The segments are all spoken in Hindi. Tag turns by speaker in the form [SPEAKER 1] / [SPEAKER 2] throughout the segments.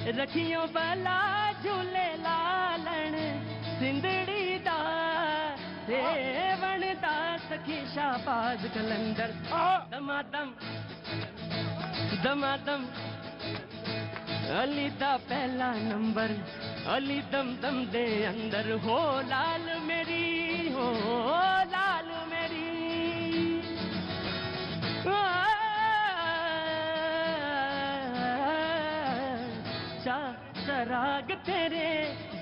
[SPEAKER 1] रखियो भला झूले लालण सिंधड़ी दा सेवण दा सखी शाहबाज कलंदर दमादम दमादम अली दा पहला नंबर अली दम दम दे अंदर हो लाल मेरी हो लाल मेरी चराग तेरे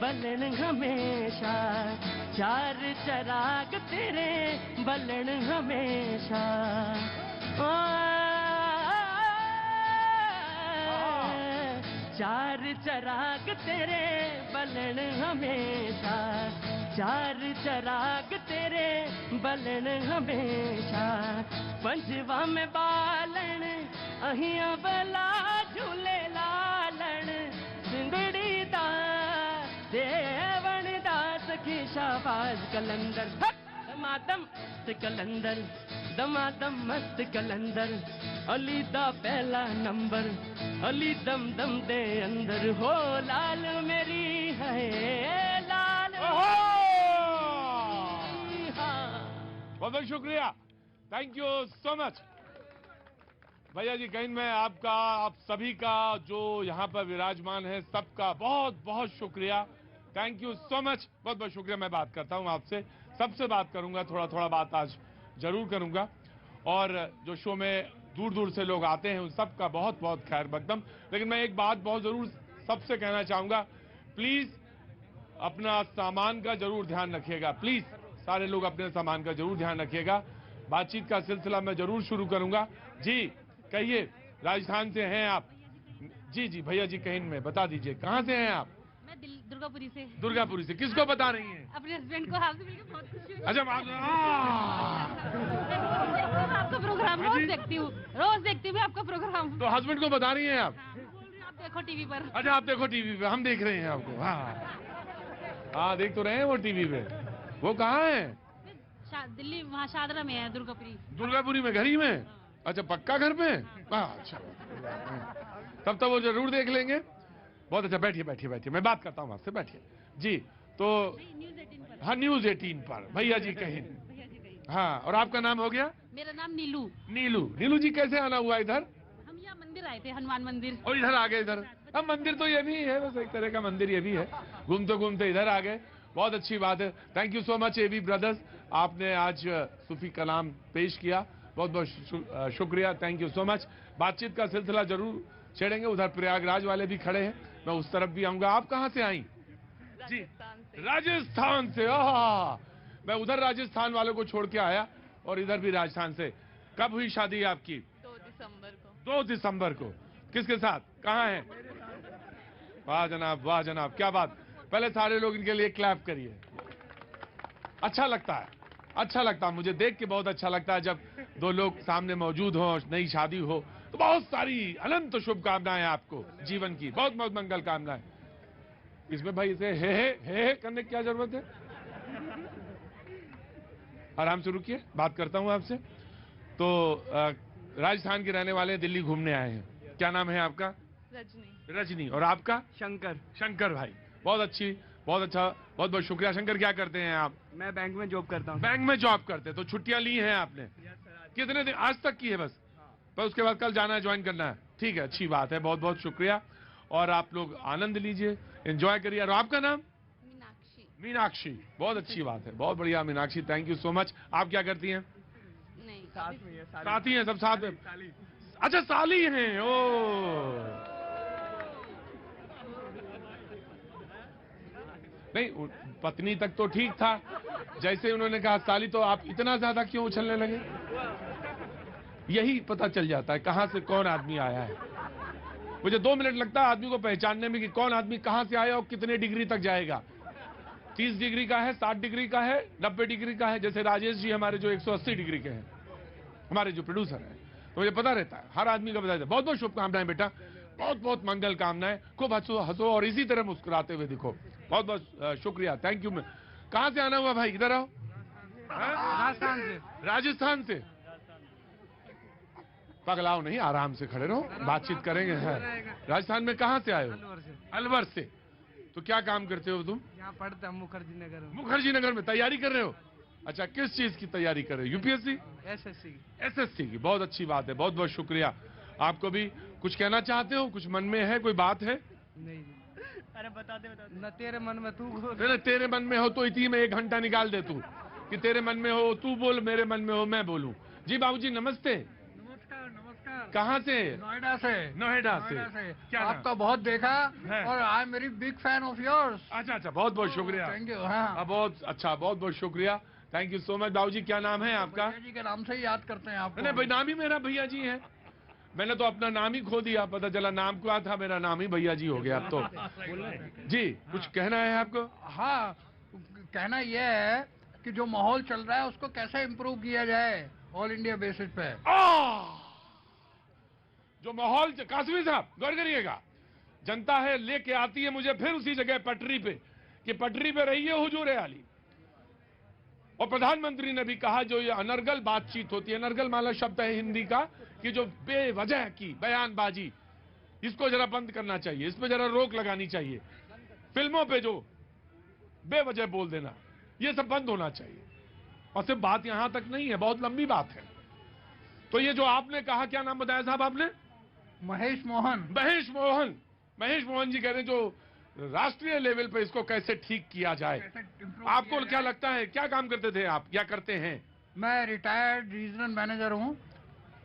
[SPEAKER 1] बलन हमेशा चार चराग तेरे बलन हमेशा चार चराग तेरे बलन हमेशा चार चराग तेरे बलन हमेशा पंजवा में बालन अहिया बला झूले लालन सिंधड़ी दा देवण दा सखी शाहबाज कलंदर दमादम मस्त कलंदर दमादम मस्त कलंदर अली दा पहला नंबर अली दम दम दे अंदर हो लाल मेरी है लाल
[SPEAKER 2] बहुत बहुत शुक्रिया, थैंक यू सो मच भैया जी। कहीं मैं आपका आप सभी का जो यहाँ पर विराजमान है सबका बहुत बहुत शुक्रिया, थैंक यू सो मच, बहुत बहुत शुक्रिया। मैं बात करता हूँ आपसे, सबसे बात करूंगा, थोड़ा थोड़ा बात आज जरूर करूंगा। और जो शो में दूर दूर से लोग आते हैं उन सबका बहुत बहुत खैर मकदम। लेकिन मैं एक बात बहुत जरूर सबसे कहना चाहूंगा, प्लीज अपना सामान का जरूर ध्यान रखिएगा, प्लीज सारे लोग अपने सामान का जरूर ध्यान रखिएगा। बातचीत का सिलसिला मैं जरूर शुरू करूंगा। जी कहिए, राजस्थान से हैं आप? जी जी भैया जी, कहीं में बता दीजिए कहाँ से हैं आप?
[SPEAKER 3] मैं दुर्गापुरी से।
[SPEAKER 2] दुर्गापुरी से। किसको बता रही हैं?
[SPEAKER 3] अपने हस्बैंड को। आपसे मिलकर बहुत खुशी हुई।
[SPEAKER 2] अच्छा
[SPEAKER 3] आपका प्रोग्राम रोज देखती हूँ, रोज देखती हूँ आपका प्रोग्राम।
[SPEAKER 2] तो हस्बैंड को बता रही हैं आप?
[SPEAKER 3] आप देखो टीवी पर।
[SPEAKER 2] अच्छा आप देखो टीवी पे, हम देख रहे हैं आपको। हाँ देख तो रहे हैं वो टीवी पे। वो कहाँ है?
[SPEAKER 3] दिल्ली, वहाँ शादरा में है, दुर्गापुरी।
[SPEAKER 2] दुर्गापुरी में, घर ही में? अच्छा पक्का घर पे? अच्छा तब तो वो जरूर देख लेंगे। बहुत अच्छा, बैठिए बैठिए बैठिए, मैं बात करता हूँ आपसे, बैठिए जी। तो
[SPEAKER 3] न्यूज़ 18 पर।
[SPEAKER 2] हाँ न्यूज़ 18 पर भैया जी कहीं। हाँ, और आपका नाम हो गया?
[SPEAKER 3] मेरा नाम नीलू।
[SPEAKER 2] नीलू। नीलू जी कैसे आना हुआ इधर?
[SPEAKER 3] हम यहाँ मंदिर आए थे, हनुमान मंदिर।
[SPEAKER 2] और इधर आ गए इधर? अब मंदिर तो ये भी है, बस एक तरह का मंदिर ये भी है। घूमते घूमते इधर आ गए, बहुत अच्छी बात है। Thank you so much AB brothers, आपने आज सूफी कलाम पेश किया, बहुत बहुत शुक्रिया, थैंक यू सो मच। बातचीत का सिलसिला जरूर छेड़ेंगे, उधर प्रयागराज वाले भी खड़े हैं, मैं उस तरफ भी आऊंगा। आप कहाँ से आई? जी राजस्थान से। मैं उधर राजस्थान वालों को छोड़ के आया और इधर भी राजस्थान से। कब हुई शादी आपकी?
[SPEAKER 3] 2 दिसंबर को।
[SPEAKER 2] 2 दिसंबर को। किसके साथ? कहाँ है? वाह जनाब, वाह जनाब, क्या बात। पहले सारे लोग इनके लिए क्लैप करिए। अच्छा लगता है, अच्छा लगता है, मुझे देख के बहुत अच्छा लगता है जब दो लोग सामने मौजूद हो, नई शादी हो, तो बहुत सारी अनंत शुभकामनाएं आपको जीवन की, बहुत बहुत मंगल कामनाएं। इसमें भाई इसे हे करने की क्या जरूरत है? आराम से रुकिए, बात करता हूं आपसे। तो राजस्थान के रहने वाले दिल्ली घूमने आए हैं, क्या नाम है आपका?
[SPEAKER 3] रजनी।
[SPEAKER 2] रजनी। और आपका?
[SPEAKER 4] शंकर।
[SPEAKER 2] शंकर भाई, बहुत अच्छी, बहुत अच्छा, बहुत बहुत शुक्रिया। शंकर क्या करते हैं आप?
[SPEAKER 4] मैं बैंक में जॉब करता हूँ।
[SPEAKER 2] बैंक में जॉब करते हैं, तो छुट्टियां ली हैं आपने? कितने दिन? आज तक की है बस? पर उसके बाद कल जाना है, ज्वाइन करना है? ठीक है, अच्छी बात है, बहुत बहुत शुक्रिया। और आप लोग आनंद लीजिए, एंजॉय करिए। और आपका नाम?
[SPEAKER 3] मीनाक्षी।
[SPEAKER 2] मीनाक्षी, बहुत अच्छी बात है, बहुत बढ़िया Meenakshi, thank you so much. आप क्या करती हैं?
[SPEAKER 3] नहीं,
[SPEAKER 4] साथ में है,
[SPEAKER 2] साथी हैं सब साथ में?
[SPEAKER 4] साली।
[SPEAKER 2] अच्छा साली हैं, ओ नहीं, पत्नी तक तो ठीक था, जैसे उन्होंने कहा साली, तो आप इतना ज्यादा क्यों उछलने लगे? यही पता चल जाता है कहां से कौन आदमी आया है। मुझे 2 मिनट लगता है आदमी को पहचानने में कि कौन आदमी कहां से आया और कितने डिग्री तक जाएगा। 30 डिग्री का है, 60 डिग्री का है, 90 डिग्री का है। जैसे राजेश जी हमारे जो 180 डिग्री के हैं, हमारे जो प्रोड्यूसर हैं, तो मुझे पता रहता है, हर आदमी का पता रहता है। बहुत बहुत शुभकामनाएं बेटा, बहुत बहुत मंगल कामनाएं, खूब हंसो हंसो और इसी तरह मुस्कुराते हुए दिखो। बहुत बहुत शुक्रिया, थैंक यू। कहां से आना हुआ भाई? इधर आओ।
[SPEAKER 4] राजस्थान से।
[SPEAKER 2] राजस्थान से? पगलाओ नहीं, आराम से खड़े रहो, बातचीत करेंगे। राजस्थान में कहां से आए हो?
[SPEAKER 4] अलवर से।
[SPEAKER 2] अलवर से। तो क्या काम करते हो तुम?
[SPEAKER 4] यहाँ पढ़ता हूँ मुखर्जी नगर में।
[SPEAKER 2] मुखर्जी नगर में तैयारी कर रहे हो? अच्छा, किस चीज की तैयारी कर रहे हो? यूपीएससी?
[SPEAKER 4] एसएससी की।
[SPEAKER 2] एसएससी की। बहुत अच्छी बात है, बहुत बहुत शुक्रिया। आपको भी कुछ कहना चाहते हो? कुछ मन में है, कोई बात है?
[SPEAKER 4] नहीं अरे बता दे न तेरे मन में तू बोल।
[SPEAKER 2] नहीं, तेरे मन में हो तो इसी में 1 घंटा निकाल दे तू, कि तेरे मन में हो तू बोल, मेरे मन में हो मैं बोलूं। जी बाबूजी नमस्ते।
[SPEAKER 4] नमस्कार नमस्कार।
[SPEAKER 2] कहाँ से?
[SPEAKER 4] नोएडा से।
[SPEAKER 2] नोएडा से। क्या नाम?
[SPEAKER 4] आपका बहुत देखा
[SPEAKER 2] है।
[SPEAKER 4] और I am very big fan of yours.
[SPEAKER 2] अच्छा अच्छा, बहुत बहुत शुक्रिया।
[SPEAKER 4] Thank you. हाँ
[SPEAKER 2] बहुत अच्छा, बहुत बहुत शुक्रिया। Thank you so much. बाबूजी क्या नाम है आपका?
[SPEAKER 4] भैया जी के नाम से ही याद करते हैं आपको।
[SPEAKER 2] नहीं भाई, नाम ही मेरा भैया जी है। मैंने तो अपना नाम ही खो दिया, पता चला नाम क्या था, मेरा नाम ही भैया जी हो गया अब तो। जी कुछ कहना है आपको?
[SPEAKER 4] हाँ, कहना यह है कि जो माहौल चल रहा है उसको कैसे इम्प्रूव किया जाए ऑल इंडिया बेसिस पे।
[SPEAKER 2] जो माहौल, कासमी साहब गौर करिएगा, जनता है लेके आती है मुझे फिर उसी जगह पटरी पे, कि पटरी पे रहिए हुजूर आली। और प्रधानमंत्री ने भी कहा जो ये अनर्गल बातचीत होती है, अनर्गल माला शब्द है हिंदी का, कि जो बेवजह की बयानबाजी, इसको जरा बंद करना चाहिए, इस पे जरा रोक लगानी चाहिए। फिल्मों पे जो बेवजह बोल देना, ये सब बंद होना चाहिए। और सिर्फ बात यहां तक नहीं है, बहुत लंबी बात है। तो ये जो आपने कहा, क्या नाम बताया साहब आपने?
[SPEAKER 4] महेश मोहन।
[SPEAKER 2] महेश मोहन। महेश मोहन जी कह रहे हैं जो राष्ट्रीय लेवल पे इसको कैसे ठीक किया जाए। आपको क्या लगता है, क्या काम करते थे आप, क्या करते हैं?
[SPEAKER 4] मैं रिटायर्ड रीजनल मैनेजर हूँ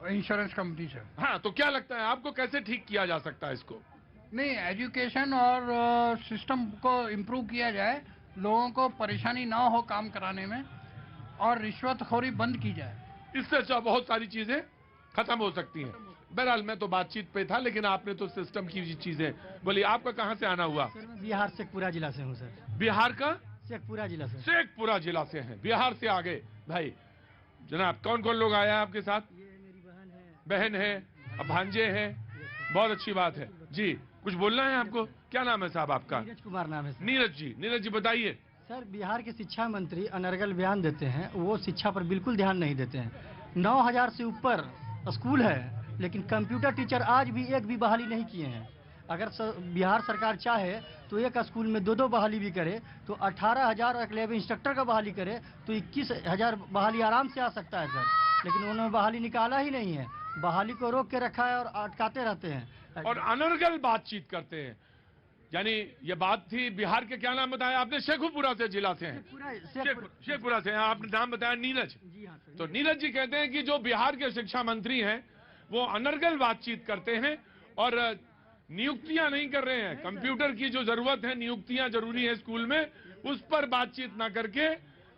[SPEAKER 4] इंश्योरेंस कंपनी से।
[SPEAKER 2] हाँ, तो क्या लगता है आपको कैसे ठीक किया जा सकता है इसको?
[SPEAKER 4] नहीं, एजुकेशन और सिस्टम को इम्प्रूव किया जाए, लोगों को परेशानी ना हो काम कराने में, और रिश्वतखोरी बंद की जाए।
[SPEAKER 2] इससे अच्छा बहुत सारी चीजें खत्म हो सकती हैं। बहरहाल मैं तो बातचीत पे था, लेकिन आपने तो सिस्टम की चीजें बोली। आपका कहाँ से आना हुआ?
[SPEAKER 5] सर मैं बिहार शेखपुरा जिला से हूँ सर।
[SPEAKER 2] बिहार का?
[SPEAKER 5] शेखपुरा जिला से।
[SPEAKER 2] शेखपुरा जिला से हैं, बिहार से आगे। भाई जनाब, कौन कौन लोग आए हैं आपके साथ?
[SPEAKER 5] ये मेरी
[SPEAKER 2] बहन है, अब भांजे हैं, बहुत अच्छी बात है। जी कुछ बोलना है आपको? क्या नाम है साहब आपका?
[SPEAKER 5] नीरज कुमार नाम है सर।
[SPEAKER 2] नीरज जी बताइए।
[SPEAKER 5] सर बिहार के शिक्षा मंत्री अनर्गल बयान देते हैं, वो शिक्षा पर बिल्कुल ध्यान नहीं देते हैं। 9000 से ऊपर स्कूल है, लेकिन कंप्यूटर टीचर आज भी एक भी बहाली नहीं किए हैं। अगर बिहार सरकार चाहे तो एक स्कूल में 2 बहाली भी करे, तो 18,000 एक लैब इंस्ट्रक्टर का बहाली करे तो 21,000 बहाली आराम से आ सकता है सर। लेकिन उन्होंने बहाली निकाला ही नहीं है, बहाली को रोक के रखा है और अटकाते रहते हैं
[SPEAKER 2] और अनर्गल बातचीत करते हैं। यानी ये बात थी बिहार के, क्या नाम बताया आपने? शेखपुरा से जिला से हैं। शेखपुरा से हैं। आपने नाम बताया नीरज।
[SPEAKER 5] जी हाँ सर।
[SPEAKER 2] तो नीरज जी कहते हैं कि जो बिहार के शिक्षा मंत्री हैं वो अनर्गल बातचीत करते हैं और नियुक्तियां नहीं कर रहे हैं। कंप्यूटर की जो जरूरत है, नियुक्तियां जरूरी है स्कूल में, उस पर बातचीत ना करके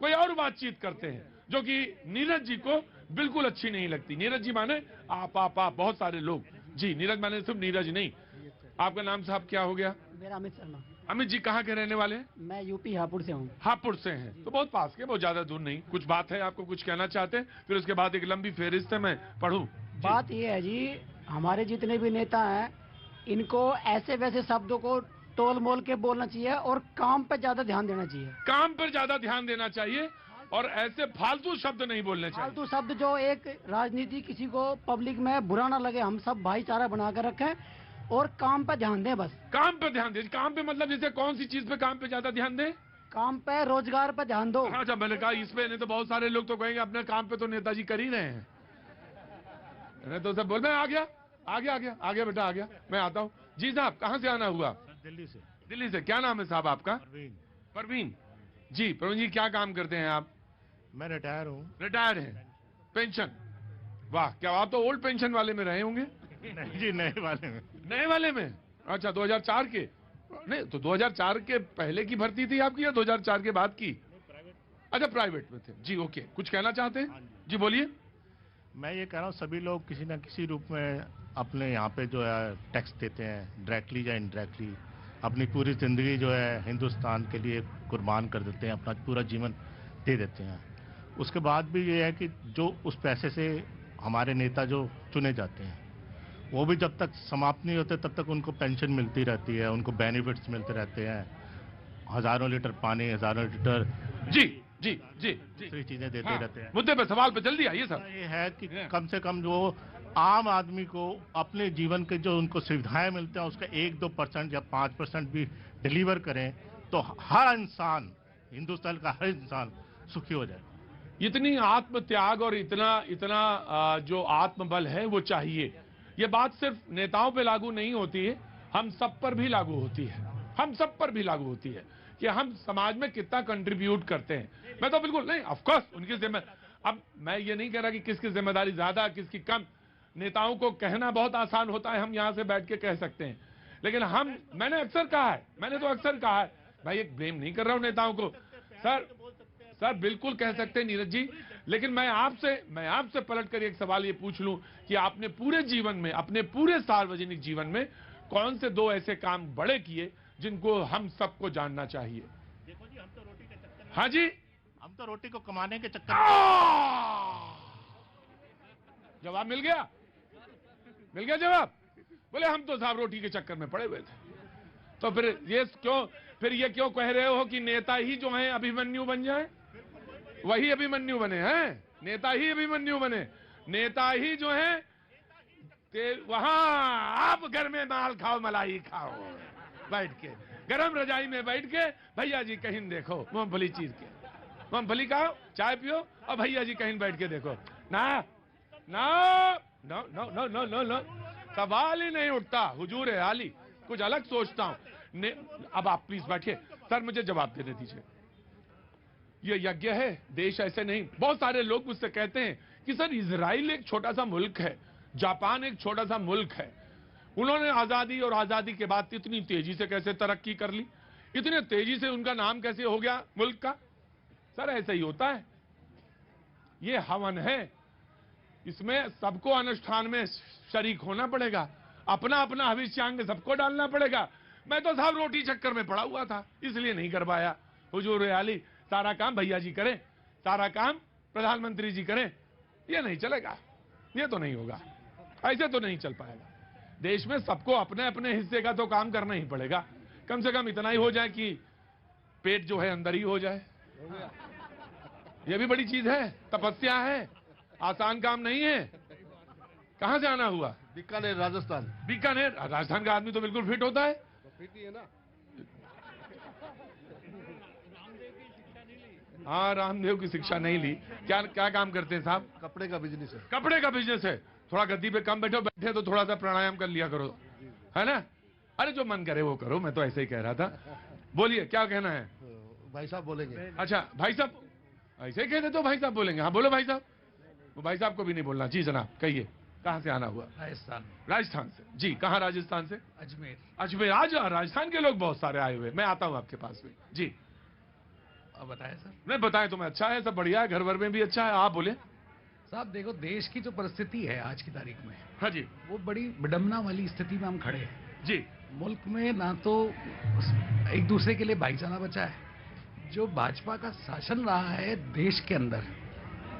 [SPEAKER 2] कोई और बातचीत करते हैं, जो कि नीरज जी को बिल्कुल अच्छी नहीं लगती। नीरज जी माने आप बहुत सारे लोग। जी नीरज माने सिर्फ नीरज नहीं। आपका नाम साहब क्या हो गया?
[SPEAKER 5] मेरा अमित शर्मा।
[SPEAKER 2] अमित जी कहाँ के रहने वाले हैं?
[SPEAKER 5] मैं यूपी हापुड़ से हूँ।
[SPEAKER 2] हापुड़ से हैं, तो बहुत पास के, बहुत ज्यादा दूर नहीं। कुछ बात है, आपको कुछ कहना चाहते हैं? फिर उसके बाद एक लंबी फेहरिस्त है, मैं पढ़ूं।
[SPEAKER 6] बात ये है जी, हमारे जितने भी नेता हैं इनको ऐसे वैसे शब्दों को टोल मोल के बोलना चाहिए और काम पे ज्यादा ध्यान देना चाहिए।
[SPEAKER 2] काम पर ज्यादा ध्यान देना चाहिए और ऐसे फालतू शब्द नहीं बोलने चाहिए।
[SPEAKER 6] फालतू शब्द जो एक राजनीति, किसी को पब्लिक में बुरा ना लगे, हम सब भाईचारा बना कर रखें और काम पे ध्यान दें बस।
[SPEAKER 2] काम पे ध्यान दें। काम पे मतलब जैसे कौन सी चीज पे काम पे ज्यादा ध्यान दें?
[SPEAKER 6] काम पे, रोजगार पे ध्यान दो।
[SPEAKER 2] अच्छा, मैंने कहा इस पे, नहीं तो बहुत सारे लोग तो कहेंगे अपने काम पे तो नेताजी कर ही रहे हैं। नहीं तो सब बोल, मैं आ गया बेटा, आ गया, मैं आता हूँ। जी साहब कहाँ से आना हुआ?
[SPEAKER 7] दिल्ली से।
[SPEAKER 2] दिल्ली से। क्या नाम है साहब आपका? परवीन जी। परवीन जी क्या काम करते हैं आप?
[SPEAKER 7] मैं रिटायर हूँ।
[SPEAKER 2] रिटायर हैं, पेंशन। वाह, क्या आप तो ओल्ड पेंशन वाले में रहे होंगे?
[SPEAKER 7] नहीं जी, नए वाले में।
[SPEAKER 2] नए वाले में? अच्छा, 2004 के? नहीं तो 2004 के पहले की भर्ती थी आपकी या 2004 के बाद की? अच्छा, प्राइवेट में थे जी। ओके, कुछ कहना चाहते हैं? जी बोलिए।
[SPEAKER 7] मैं ये कह रहा हूँ सभी लोग किसी न किसी रूप में अपने यहाँ पे जो है टैक्स देते हैं, डायरेक्टली या इनडायरेक्टली। अपनी पूरी जिंदगी जो है हिंदुस्तान के लिए कुर्बान कर देते हैं, अपना पूरा जीवन दे देते हैं। उसके बाद भी ये है कि जो उस पैसे से हमारे नेता जो चुने जाते हैं, वो भी जब तक समाप्त नहीं होते तब तक उनको पेंशन मिलती रहती है, उनको बेनिफिट्स मिलते रहते हैं, हजारों लीटर पानी, हजारों लीटर
[SPEAKER 2] जी दूसरी
[SPEAKER 7] चीजें देते
[SPEAKER 2] हाँ,
[SPEAKER 7] रहते हैं।
[SPEAKER 2] मुद्दे पे, सवाल पे जल्दी आइए सर।
[SPEAKER 7] ये है कि कम से कम जो आम आदमी को अपने जीवन के जो उनको सुविधाएं मिलते हैं उसका 1-2% या 5% भी डिलीवर करें तो हर इंसान, हिंदुस्तान का हर इंसान सुखी हो जाए।
[SPEAKER 2] इतनी आत्म त्याग और इतना जो आत्मबल है वो चाहिए। ये बात सिर्फ नेताओं पे लागू नहीं होती है, हम सब पर भी लागू होती है, हम सब पर भी लागू होती है कि हम समाज में कितना कंट्रीब्यूट करते हैं। मैं तो बिल्कुल नहीं, ऑफ कोर्स उनकी अब मैं ये नहीं कह रहा कि किसकी जिम्मेदारी ज्यादा किसकी कम। नेताओं को कहना बहुत आसान होता है, हम यहां से बैठ के कह सकते हैं, लेकिन मैंने अक्सर कहा है, मैंने तो अक्सर कहा है, भाई एक ब्लेम नहीं कर रहा हूं नेताओं को, सर बिल्कुल कह सकते हैं नीरज जी, लेकिन मैं आपसे पलट कर एक सवाल ये पूछ लूं कि आपने पूरे जीवन में, अपने पूरे सार्वजनिक जीवन में कौन से 2 ऐसे काम बड़े किए जिनको हम सबको जानना चाहिए?
[SPEAKER 7] देखो जी, हम तो रोटी के चक्कर में,
[SPEAKER 2] हाँ जी,
[SPEAKER 7] हम तो रोटी को कमाने के चक्कर में।
[SPEAKER 2] जवाब मिल गया जवाब। बोले हम तो साहब रोटी के चक्कर में पड़े हुए थे। तो फिर ये क्यों कह रहे हो कि नेता ही जो हैं अभिमन्यु बन जाए? वही अभिमन्यु बने हैं, नेता ही अभिमन्यु बने, नेता ही जो हैं वहां आप घर में माल खाओ, मलाई खाओ, बैठ के गरम रजाई में बैठ के भैया जी कहीं देखो, मूंगफली चीर के मूंगफली खाओ, चाय पियो और भैया जी कहीं बैठ के देखो। ना ना no no no no no no, सवाल ही नहीं उठता। हुजूर आली कुछ अलग सोचता हूं। अब आप प्लीज बैठिए। सर मुझे जवाब देने दीजिए। ये यज्ञ है, देश ऐसे नहीं। बहुत सारे लोग मुझसे कहते हैं कि सर इजराइल एक छोटा सा मुल्क है, जापान एक छोटा सा मुल्क है, उन्होंने आजादी और आजादी के बाद इतनी तेजी से कैसे तरक्की कर ली, इतने तेजी से उनका नाम कैसे हो गया मुल्क का? सर ऐसा ही होता है, ये हवन है, इसमें सबको अनुष्ठान में शरीक होना पड़ेगा, अपना अपना हविष्यांग सबको डालना पड़ेगा। मैं तो साहब रोटी चक्कर में पड़ा हुआ था, इसलिए नहीं कर पाया। हुजूर आली सारा काम भैया जी करें, सारा काम प्रधानमंत्री जी करें, ये नहीं चलेगा, ये तो नहीं होगा, ऐसे तो नहीं चल पाएगा। देश में सबको अपने अपने हिस्से का तो काम करना ही पड़ेगा। कम से कम इतना ही हो जाए कि पेट जो है अंदर ही हो जाए, ये भी बड़ी चीज है, तपस्या है, आसान काम नहीं है। कहां से आना हुआ?
[SPEAKER 8] बीकानेर राजस्थान।
[SPEAKER 2] बीकानेर राजस्थान का आदमी तो बिल्कुल फिट होता है।
[SPEAKER 8] फिट ही है ना।
[SPEAKER 2] हाँ, रामदेव की शिक्षा नहीं ली। क्या काम करते हैं साहब?
[SPEAKER 8] कपड़े का बिजनेस है।
[SPEAKER 2] कपड़े का बिजनेस है। थोड़ा गद्दी पे कम बैठे तो थोड़ा सा प्राणायाम कर लिया करो, है ना? अरे जो मन करे वो करो, मैं तो ऐसे ही कह रहा था। बोलिए क्या कहना है?
[SPEAKER 8] भाई साहब बोलेंगे।
[SPEAKER 2] अच्छा भाई साहब ऐसे ही कहते तो भाई साहब बोलेंगे। हाँ बोलो भाई साहब। वो भाई साहब को भी नहीं बोलना। जी जनाब कहिए, कहाँ से आना हुआ? राजस्थान से। जी कहाँ राजस्थान से? अजमेर। आज राजस्थान के लोग बहुत सारे आए हुए, मैं आता हूँ आपके पास में। जी
[SPEAKER 9] अब बताएं सर।
[SPEAKER 2] नहीं बताएं तो मैं, अच्छा है, सब बढ़िया है, घर भर में भी अच्छा है। आप बोले।
[SPEAKER 9] साहब देखो, देश की जो परिस्थिति है आज की तारीख में,
[SPEAKER 2] हाँ जी,
[SPEAKER 9] वो बड़ी विडम्बना वाली स्थिति में हम खड़े हैं।
[SPEAKER 2] जी
[SPEAKER 9] मुल्क में ना तो एक दूसरे के लिए भाईचारा बचा है, जो भाजपा का शासन रहा है देश के अंदर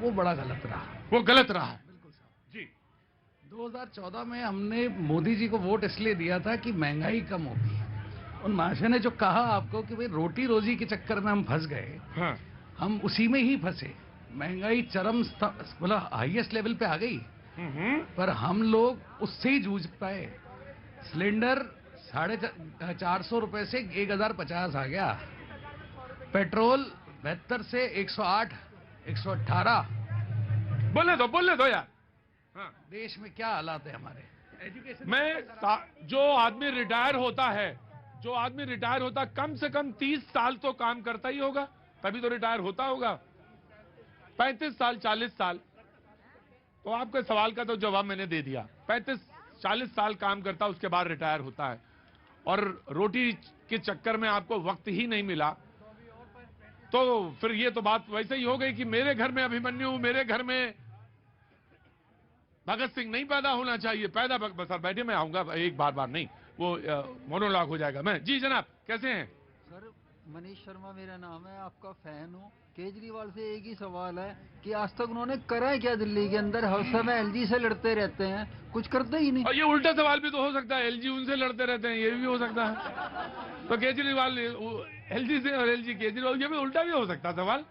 [SPEAKER 9] वो बड़ा गलत रहा,
[SPEAKER 2] वो गलत रहा है।
[SPEAKER 9] बिल्कुल साहब।
[SPEAKER 2] जी
[SPEAKER 9] 2014 में हमने मोदी जी को वोट इसलिए दिया था कि महंगाई कम होगी। उन महाशय ने जो कहा आपको कि भाई रोटी रोजी के चक्कर में हम फंस गए,
[SPEAKER 2] हाँ,
[SPEAKER 9] हम उसी में ही फंसे। महंगाई चरम बोला हाईएस्ट लेवल पे आ गई, पर हम लोग उससे ही जूझ पाए। सिलेंडर 450 रुपए से 1050 आ गया, पेट्रोल 72 से 108, 118।
[SPEAKER 2] बोलने दो यार। हाँ,
[SPEAKER 9] देश में क्या हालात है हमारे एजुकेशन
[SPEAKER 2] में। जो आदमी रिटायर होता कम से कम 30 साल तो काम करता ही होगा, तभी तो रिटायर होता होगा। 35 साल 40 साल, तो आपके सवाल का तो जवाब मैंने दे दिया। 35-40 साल काम करता, उसके बाद रिटायर होता है। और रोटी के चक्कर में आपको वक्त ही नहीं मिला, तो फिर ये तो बात वैसे ही हो गई कि मेरे घर में अभिमन्यु, मेरे घर में भगत सिंह नहीं पैदा होना चाहिए। पैदा सर बैठे, मैं आऊंगा, एक बार नहीं, वो मोनोलॉग हो जाएगा। मैं जी जनाब कैसे हैं?
[SPEAKER 10] सर मनीष शर्मा मेरा नाम है, आपका फैन हूँ। केजरीवाल से एक ही सवाल है कि आज तक उन्होंने करा है क्या? दिल्ली के अंदर हर समय एलजी से लड़ते रहते हैं, कुछ करते ही नहीं।
[SPEAKER 2] और ये उल्टा सवाल भी तो हो सकता है, एलजी उनसे लड़ते रहते हैं, ये भी हो सकता है। तो केजरीवाल एलजी से और एलजी केजरीवाल, ये भी उल्टा भी हो सकता है सवाल।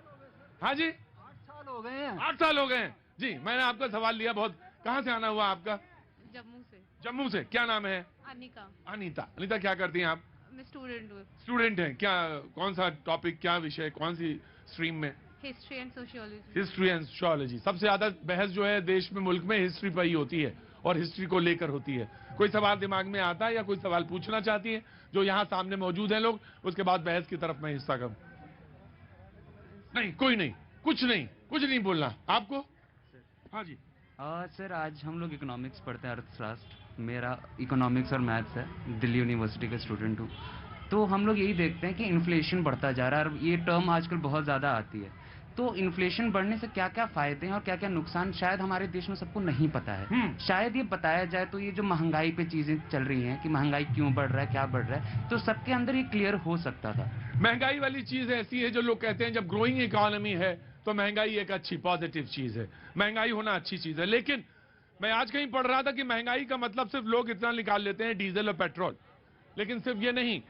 [SPEAKER 2] हाँ जी,
[SPEAKER 10] 8 साल हो गए हैं।
[SPEAKER 2] 8 साल हो गए हैं। जी मैंने आपका सवाल लिया, बहुत कहाँ से आना हुआ आपका?
[SPEAKER 3] जम्मू से।
[SPEAKER 2] जम्मू से। क्या नाम है?
[SPEAKER 3] अनिका।
[SPEAKER 2] अनीता। अनीता, क्या करती हैं आप?
[SPEAKER 3] मैं स्टूडेंट हूँ।
[SPEAKER 2] स्टूडेंट हैं। क्या, कौन सा टॉपिक, क्या विषय, कौन सी स्ट्रीम में?
[SPEAKER 3] History and sociology.
[SPEAKER 2] History and sociology. सबसे ज्यादा बहस जो है देश में, मुल्क में हिस्ट्री पर ही होती है और हिस्ट्री को लेकर होती है। कोई सवाल दिमाग में आता है या कोई सवाल पूछना चाहती है जो यहाँ सामने मौजूद हैं लोग, उसके बाद बहस की तरफ मैं हिस्सा करूं? नहीं, कोई नहीं, कुछ नहीं बोलना आपको। हाँ जी।
[SPEAKER 11] सर, आज हम लोग इकोनॉमिक्स पढ़ते हैं, अर्थशास्त्र। मेरा इकोनॉमिक्स और मैथ्स है, दिल्ली यूनिवर्सिटी का स्टूडेंट हूँ। तो हम लोग यही देखते हैं कि इन्फ्लेशन बढ़ता जा रहा है और ये टर्म आजकल बहुत ज़्यादा आती है। तो इन्फ्लेशन बढ़ने से क्या क्या फायदे हैं और क्या क्या नुकसान शायद हमारे देश में सबको नहीं पता है। शायद ये बताया जाए तो ये जो महंगाई पे चीजें चल रही हैं कि महंगाई क्यों बढ़ रहा है, क्या बढ़ रहा है, तो सबके अंदर ये क्लियर हो सकता था।
[SPEAKER 2] महंगाई वाली चीज ऐसी है जो लोग कहते हैं जब ग्रोइंग इकोनॉमी है तो महंगाई एक अच्छी पॉजिटिव चीज है, महंगाई होना अच्छी चीज है। लेकिन मैं आज कहीं पढ़ रहा था कि महंगाई का मतलब सिर्फ लोग इतना निकाल लेते हैं डीजल और पेट्रोल, लेकिन सिर्फ ये नहीं।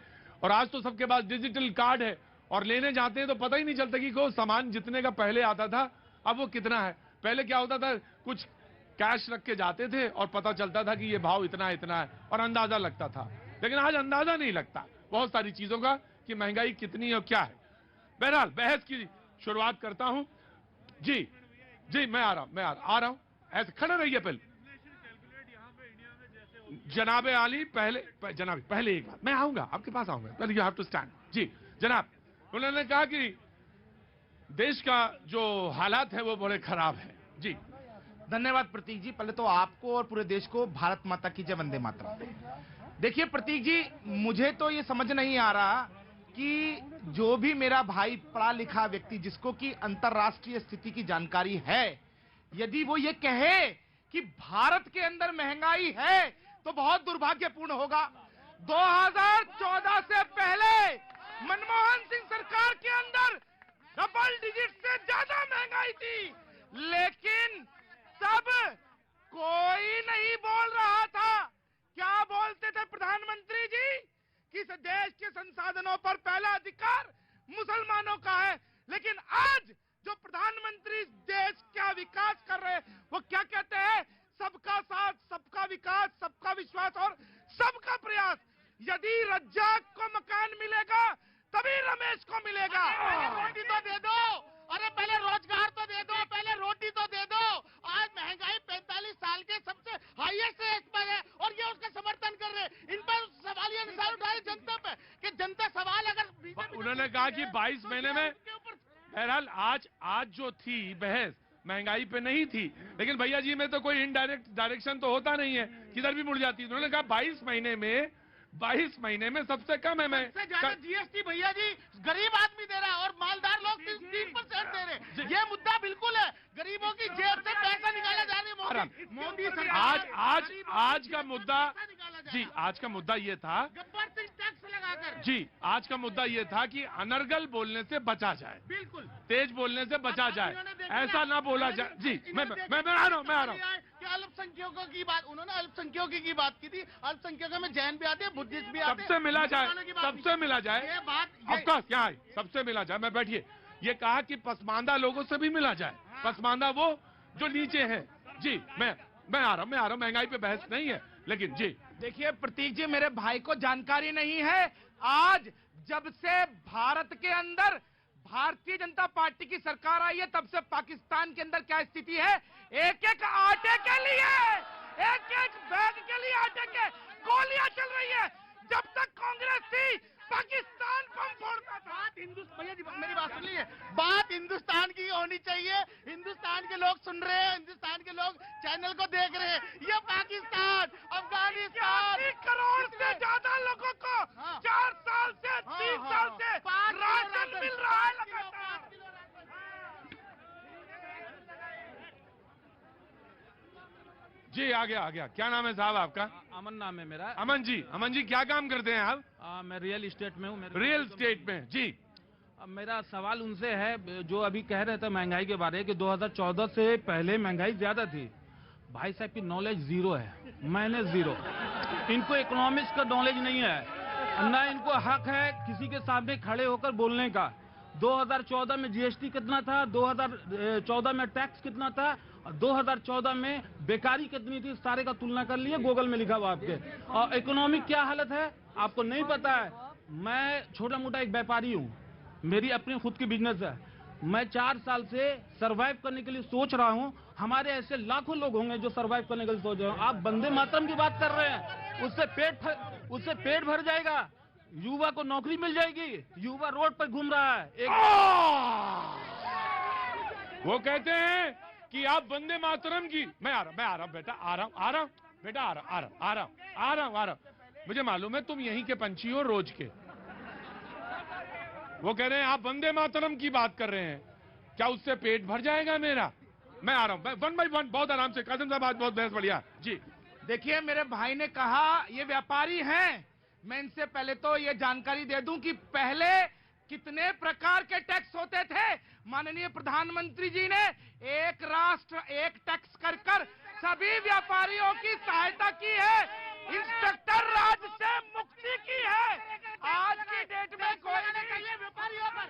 [SPEAKER 2] और आज तो सबके पास डिजिटल कार्ड है और लेने जाते हैं तो पता ही नहीं चलता कि को सामान जितने का पहले आता था अब वो कितना है। पहले क्या होता था, कुछ कैश रख के जाते थे और पता चलता था कि ये भाव इतना है और अंदाजा लगता था। लेकिन आज अंदाजा नहीं लगता बहुत सारी चीजों का कि महंगाई कितनी और क्या है। बहरहाल बहस की शुरुआत करता हूं। जी जी, मैं आ रहा हूं। ऐसे खड़े रहिए पहले। जनाबे आली, पहले एक बात, मैं आऊंगा आपके पास आऊंगा, पहले यू हैव टू स्टैंड। जी जनाब, उन्होंने कहा कि देश का जो हालात है वो बड़े खराब है। जी
[SPEAKER 12] धन्यवाद प्रतीक जी। पहले तो आपको और पूरे देश को भारत माता की जय, वंदे मातरम। देखिए प्रतीक जी, मुझे तो ये समझ नहीं आ रहा कि जो भी मेरा भाई पढ़ा लिखा व्यक्ति जिसको कि अंतरराष्ट्रीय स्थिति की जानकारी है, यदि वो ये कहे कि भारत के अंदर महंगाई है तो बहुत दुर्भाग्यपूर्ण होगा। 2014 से पहले मनमोहन सिंह सरकार के अंदर डबल डिजिट से ज्यादा महंगाई थी, लेकिन तब कोई नहीं बोल रहा था। क्या बोलते थे प्रधानमंत्री जी कि इस देश के संसाधनों पर पहला अधिकार मुसलमानों का है। लेकिन आज जो प्रधानमंत्री देश का विकास कर रहे हैं वो क्या कहते हैं? सबका साथ, सबका विकास, सबका विश्वास और सबका प्रयास। यदि रज्जाक को मकान मिलेगा तभी रमेश को मिलेगा। रोटी तो दे दो, अरे पहले रोजगार तो दे दो, पहले रोटी तो दे दो। आज महंगाई 45 साल के सबसे हाईएस्ट रेट पर है और ये उसका समर्थन कर रहे हैं। इन पर सवाल ये निशान उठाए जनता पे कि जनता सवाल अगर
[SPEAKER 2] उन्होंने कहा कि 22 महीने में, बहरहाल आज जो थी बहस महंगाई पे नहीं थी, लेकिन भैया जी में तो कोई इनडायरेक्ट डायरेक्शन तो होता नहीं है, किधर भी मुड़ जाती है। उन्होंने कहा 22 महीने में सबसे कम है। मैं
[SPEAKER 12] सबसे ज्यादा जीएसटी भैया जी गरीब आदमी दे रहा है और मालदार लोग 3% दे रहे। ये मुद्दा बिल्कुल है, गरीबों की जेब से पैसा निकाला जा रहा है। मोदी
[SPEAKER 2] आज का मुद्दा जी, आज का मुद्दा ये था,
[SPEAKER 12] गब्बर सिंह टैक्स लगाकर
[SPEAKER 2] जी, आज का मुद्दा ये था कि अनर्गल बोलने से बचा जाए,
[SPEAKER 12] बिल्कुल
[SPEAKER 2] तेज बोलने से बचा जाए, ऐसा ना बोला जाए। जी मैं आ रहा हूँ।
[SPEAKER 12] अल्पसंख्यकों की बात, उन्होंने अल्पसंख्यकों की बात की थी। अल्पसंख्यकों में जैन भी आते हैं, बुद्धिस्ट भी आते हैं।
[SPEAKER 2] सबसे मिला जाए,
[SPEAKER 12] ये बात
[SPEAKER 2] ऑफकोर्स क्या है, सबसे मिला जाए। मैं बैठिए, ये कहा कि पसमानदा लोगों से भी मिला जाए, पसमानदा वो जो नीचे है। जी मैं आ रहा हूँ। महंगाई पे बहस नहीं है, लेकिन जी
[SPEAKER 12] देखिए प्रतीक जी, मेरे भाई को जानकारी नहीं है। आज जब से भारत के अंदर भारतीय जनता पार्टी की सरकार आई है तब से पाकिस्तान के अंदर क्या स्थिति है। एक आटे के लिए, एक बैग के लिए आटे के गोलियां चल रही है। जब तक कांग्रेस थी पाकिस्तान बम फोड़ता था। भैया जी मेरी बात सुनिए, बात हिंदुस्तान की होनी चाहिए। हिंदुस्तान के लोग सुन रहे हैं, हिंदुस्तान के लोग चैनल को देख रहे हैं। ये पाकिस्तान, अफगानिस्तान, 80 करोड़ से ज्यादा लोगों को 4 साल से 3 साल से राशन मिल रहा है लगातार।
[SPEAKER 2] जी आ गया। क्या नाम है साहब आपका?
[SPEAKER 13] अमन नाम है मेरा।
[SPEAKER 2] अमन जी क्या काम करते हैं आप?
[SPEAKER 13] मैं रियल एस्टेट में हूँ।
[SPEAKER 2] रियल एस्टेट में जी।
[SPEAKER 13] अब मेरा सवाल उनसे है जो अभी कह रहे थे महंगाई के बारे कि 2014 से पहले महंगाई ज्यादा थी। भाई साहब की नॉलेज जीरो है, मैंने जीरो। इनको इकोनॉमिक्स का नॉलेज नहीं है, ना इनको हक है किसी के सामने खड़े होकर बोलने का। 2014 में जीएसटी कितना था, 2014 में टैक्स कितना था, और 2014 में बेकारी कितनी थी, सारे का तुलना कर लिए, गूगल में लिखा हुआ आपके। और इकोनॉमिक क्या हालत है आपको नहीं पता है। मैं छोटा मोटा एक व्यापारी हूँ, मेरी अपनी खुद की बिजनेस है। मैं 4 साल से सरवाइव करने के लिए सोच रहा हूँ। हमारे ऐसे लाखों लोग होंगे जो सरवाइव करने के लिए सोच रहे हैं। आप वंदे मातरम की बात कर रहे हैं, उससे पेट भर जाएगा, युवा को नौकरी मिल जाएगी, युवा रोड पर घूम रहा है।
[SPEAKER 2] वो कहते हैं कि आप वंदे मातरम की, मैं आ रहा हूं बेटा, आ रहा हूं। मुझे मालूम है तुम यहीं के पंछी हो, रोज के। वो कह रहे हैं आप वंदे मातरम की बात कर रहे हैं, क्या उससे पेट भर जाएगा मेरा? मैं आ रहा हूं, 1 by 1, बहुत आराम से। कासिम साहब आज बहुत बहस बढ़िया जी।
[SPEAKER 12] देखिए, मेरे भाई ने कहा ये व्यापारी हैं, मैं इनसे पहले तो ये जानकारी दे दूं कि पहले कितने प्रकार के टैक्स होते थे। माननीय प्रधानमंत्री जी ने एक राष्ट्र एक टैक्स कर सभी व्यापारियों की सहायता की है, इंस्पेक्टर राज से मुक्ति की है। आज की डेट में कोई नहीं व्यापारियों पर।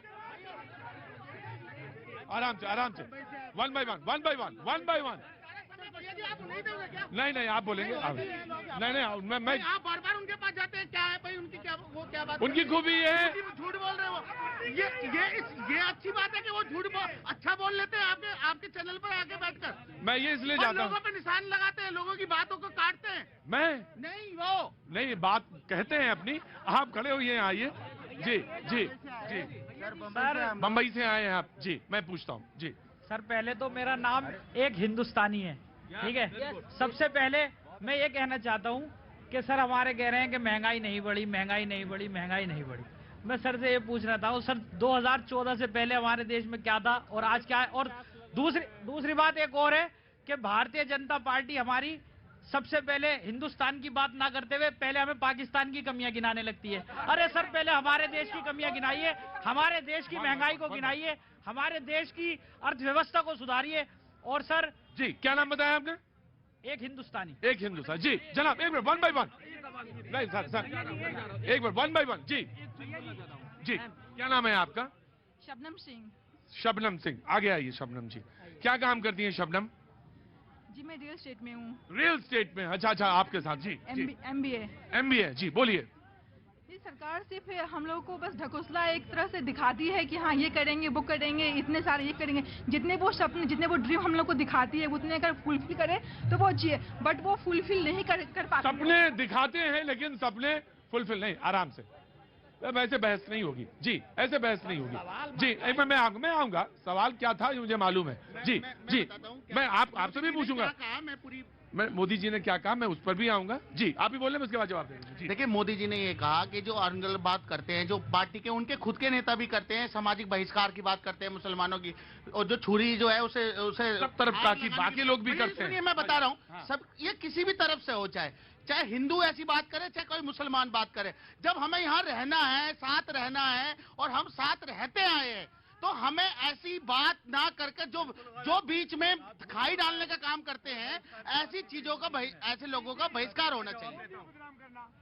[SPEAKER 2] आराम से 1 by 1। नहीं आप बोलेंगे। नहीं मैं
[SPEAKER 12] आप बार उनके पास जाते हैं, क्या है भाई उनकी, क्या वो क्या बात?
[SPEAKER 2] उनकी खूबी ये है,
[SPEAKER 12] झूठ बोल रहे हो। ये अच्छी बात है कि वो झूठ अच्छा बोल लेते हैं आपके चैनल पर आके बैठकर।
[SPEAKER 2] मैं ये इसलिए जाता हूँ,
[SPEAKER 12] लोगों पे निशान लगाते हैं, लोगों की बातों को काटते हैं।
[SPEAKER 2] मैं
[SPEAKER 12] नहीं
[SPEAKER 2] बात कहते हैं अपनी। आप खड़े हो, ये आइए जी। बम्बई से आए हैं आप जी। मैं पूछता हूँ जी।
[SPEAKER 14] सर, पहले तो मेरा नाम एक हिंदुस्तानी है, ठीक है। सबसे पहले मैं ये कहना चाहता हूँ कि सर हमारे कह रहे हैं कि महंगाई नहीं बढ़ी। मैं सर से ये पूछ रहा था, सर 2014 से पहले हमारे देश में क्या था और आज क्या है। और दूसरी बात एक और है कि भारतीय जनता पार्टी हमारी सबसे पहले हिंदुस्तान की बात ना करते हुए पहले हमें पाकिस्तान की कमियां गिनाने लगती है। अरे सर, पहले हमारे देश की कमियां गिनाइए, हमारे देश की महंगाई को गिनाइए, हमारे देश की अर्थव्यवस्था को सुधारिए। और सर
[SPEAKER 2] जी, क्या नाम बताया आपने?
[SPEAKER 14] एक हिंदुस्तानी
[SPEAKER 2] जी जनाब, एक मिनट 1 by 1। नहीं सर एक मिनट 1 by 1 जी। क्या नाम है आपका? शबनम सिंह। आगे आइए शबनम जी। क्या काम करती हैं शबनम?
[SPEAKER 3] जी मैं रियल स्टेट में हूँ।
[SPEAKER 2] रियल स्टेट में? अच्छा आपके साथ जी। MBA जी, बोलिए।
[SPEAKER 3] सरकार सिर्फ हम लोगों को बस ढकोसला एक तरह से दिखाती है कि हाँ ये करेंगे वो करेंगे, इतने सारे ये करेंगे। जितने वो सपने, जितने वो ड्रीम हम लोग को दिखाती है, उतने अगर फुलफिल करे तो वो अच्छी है, बट वो फुलफिल नहीं कर पाते।
[SPEAKER 2] सपने दिखाते हैं लेकिन सपने फुलफिल नहीं। आराम से, ऐसे बहस नहीं होगी जी, ऐसे बहस नहीं होगी जी। मैं आऊंगा। सवाल क्या था ये मुझे मालूम है जी। मैं आपसे भी पूछूंगा, मैं मोदी जी ने क्या कहा, मैं उस पर भी आऊंगा जी। आप ही बोल रहे हैं, उसके बाद जवाब देंगे।
[SPEAKER 12] देखिए, मोदी जी ने ये कहा कि जो आरंगल बात करते हैं, जो पार्टी के उनके खुद के नेता भी करते हैं, सामाजिक बहिष्कार की बात करते हैं मुसलमानों की, और जो छुरी जो है उसे
[SPEAKER 2] सब तरफ का की बाकी लोग भी करते हैं।
[SPEAKER 12] मैं बता रहा हूँ, सब ये किसी भी तरफ से हो, चाहे हिंदू ऐसी बात करे, चाहे कोई मुसलमान बात करे, जब हमें यहाँ रहना है, साथ रहना है और हम साथ रहते आए हैं, तो हमें ऐसी बात ना करके जो बीच में खाई डालने का काम करते हैं, ऐसी चीजों का, ऐसे लोगों का बहिष्कार होना चाहिए।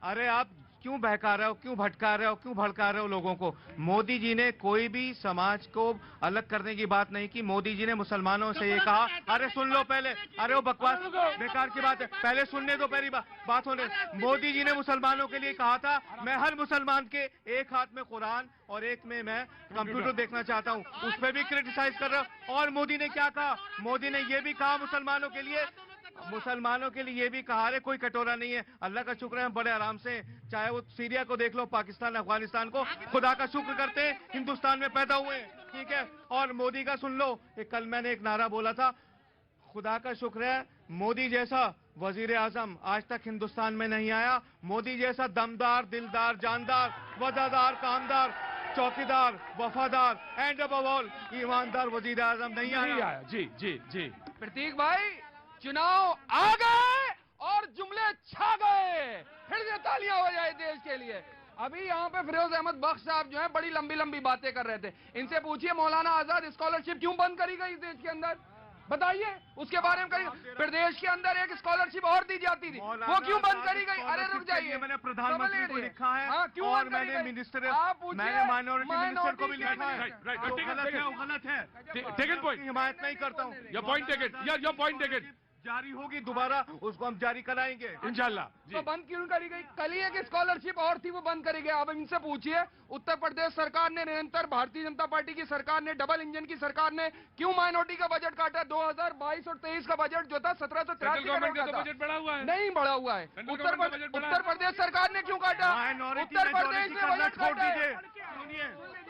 [SPEAKER 15] अरे आप क्यों बहका रहे हो, क्यों भटका रहे हो, क्यों भड़का रहे हो लोगों को? मोदी जी ने कोई भी समाज को अलग करने की बात नहीं की। मोदी जी ने मुसलमानों से ये कहा, अरे सुन लो पहले, अरे वो बकवास बेकार की बात है, पहले सुनने दो, पहली बात होने। मोदी जी ने मुसलमानों के लिए कहा था, मैं हर मुसलमान के एक हाथ में कुरान और एक में मैं कंप्यूटर देखना चाहता हूँ, उस पर भी क्रिटिसाइज कर रहा हूँ। और मोदी ने क्या कहा? मोदी ने ये भी कहा मुसलमानों के लिए ये भी कहा, रे कोई कटोरा नहीं है। अल्लाह का शुक्र है हम बड़े आराम से, चाहे वो सीरिया को देख लो, पाकिस्तान, अफगानिस्तान को, खुदा का शुक्र करते हैं हिंदुस्तान में पैदा हुए, ठीक है। और मोदी का सुन लो, कल मैंने एक नारा बोला था, खुदा का शुक्र है मोदी जैसा वजीर आजम आज तक हिंदुस्तान में नहीं आया, मोदी जैसा दमदार, दिलदार, जानदार, वफादार, कामदार, चौकीदार, वफादार एंड अबव ऑल ईमानदार वजीर आजम नहीं आया।
[SPEAKER 2] जी
[SPEAKER 16] प्रतीक भाई, चुनाव आ गए और जुमले छा गए। फिर से तालियां हो जाए देश के लिए। अभी यहाँ पे फिरोज अहमद बख्श साहब जो है बड़ी लंबी बातें कर रहे थे, इनसे पूछिए मौलाना आजाद स्कॉलरशिप क्यों बंद करी गई इस देश के अंदर? बताइए, उसके बारे में करिए। प्रदेश के अंदर एक स्कॉलरशिप और दी जाती थी, वो क्यों बंद करी गई? अरे रुक जाइए,
[SPEAKER 15] मैंने प्रधानमंत्री को लिखा है।
[SPEAKER 16] हाँ, क्यों
[SPEAKER 15] और
[SPEAKER 16] बंद करी
[SPEAKER 15] मैंने
[SPEAKER 16] गई?
[SPEAKER 15] मिनिस्टर,
[SPEAKER 16] आप पूछिए,
[SPEAKER 15] मैंने माइनॉरिटी मिनिस्टर को भी लिखा है।
[SPEAKER 2] राइट,
[SPEAKER 15] वो गलत है, वो गलत है।
[SPEAKER 2] टेक इट पॉइंट,
[SPEAKER 15] हिमायत नहीं करता हूँ।
[SPEAKER 2] Your point take it, your point take it.
[SPEAKER 15] जारी होगी दोबारा, उसको हम जारी कराएंगे
[SPEAKER 2] इंशाल्लाह।
[SPEAKER 16] तो बंद क्यों करी गई? कल ही एक स्कॉलरशिप और थी, वो बंद करी गई। अब इनसे पूछिए, उत्तर प्रदेश सरकार ने निरंतर, भारतीय जनता पार्टी की सरकार ने, डबल इंजन की सरकार ने क्यों माइनॉरिटी का बजट काटा? 2022 और 23 का बजट जो था 1783
[SPEAKER 2] गवर्नमेंट का तो बजट बढ़ा हुआ है।
[SPEAKER 16] नहीं बढ़ा हुआ है। उत्तर प्रदेश सरकार ने क्यों काटा? उत्तर प्रदेश में बजट
[SPEAKER 15] छोड़
[SPEAKER 16] काटा
[SPEAKER 15] दीजिए।
[SPEAKER 16] है।
[SPEAKER 15] सुनिए,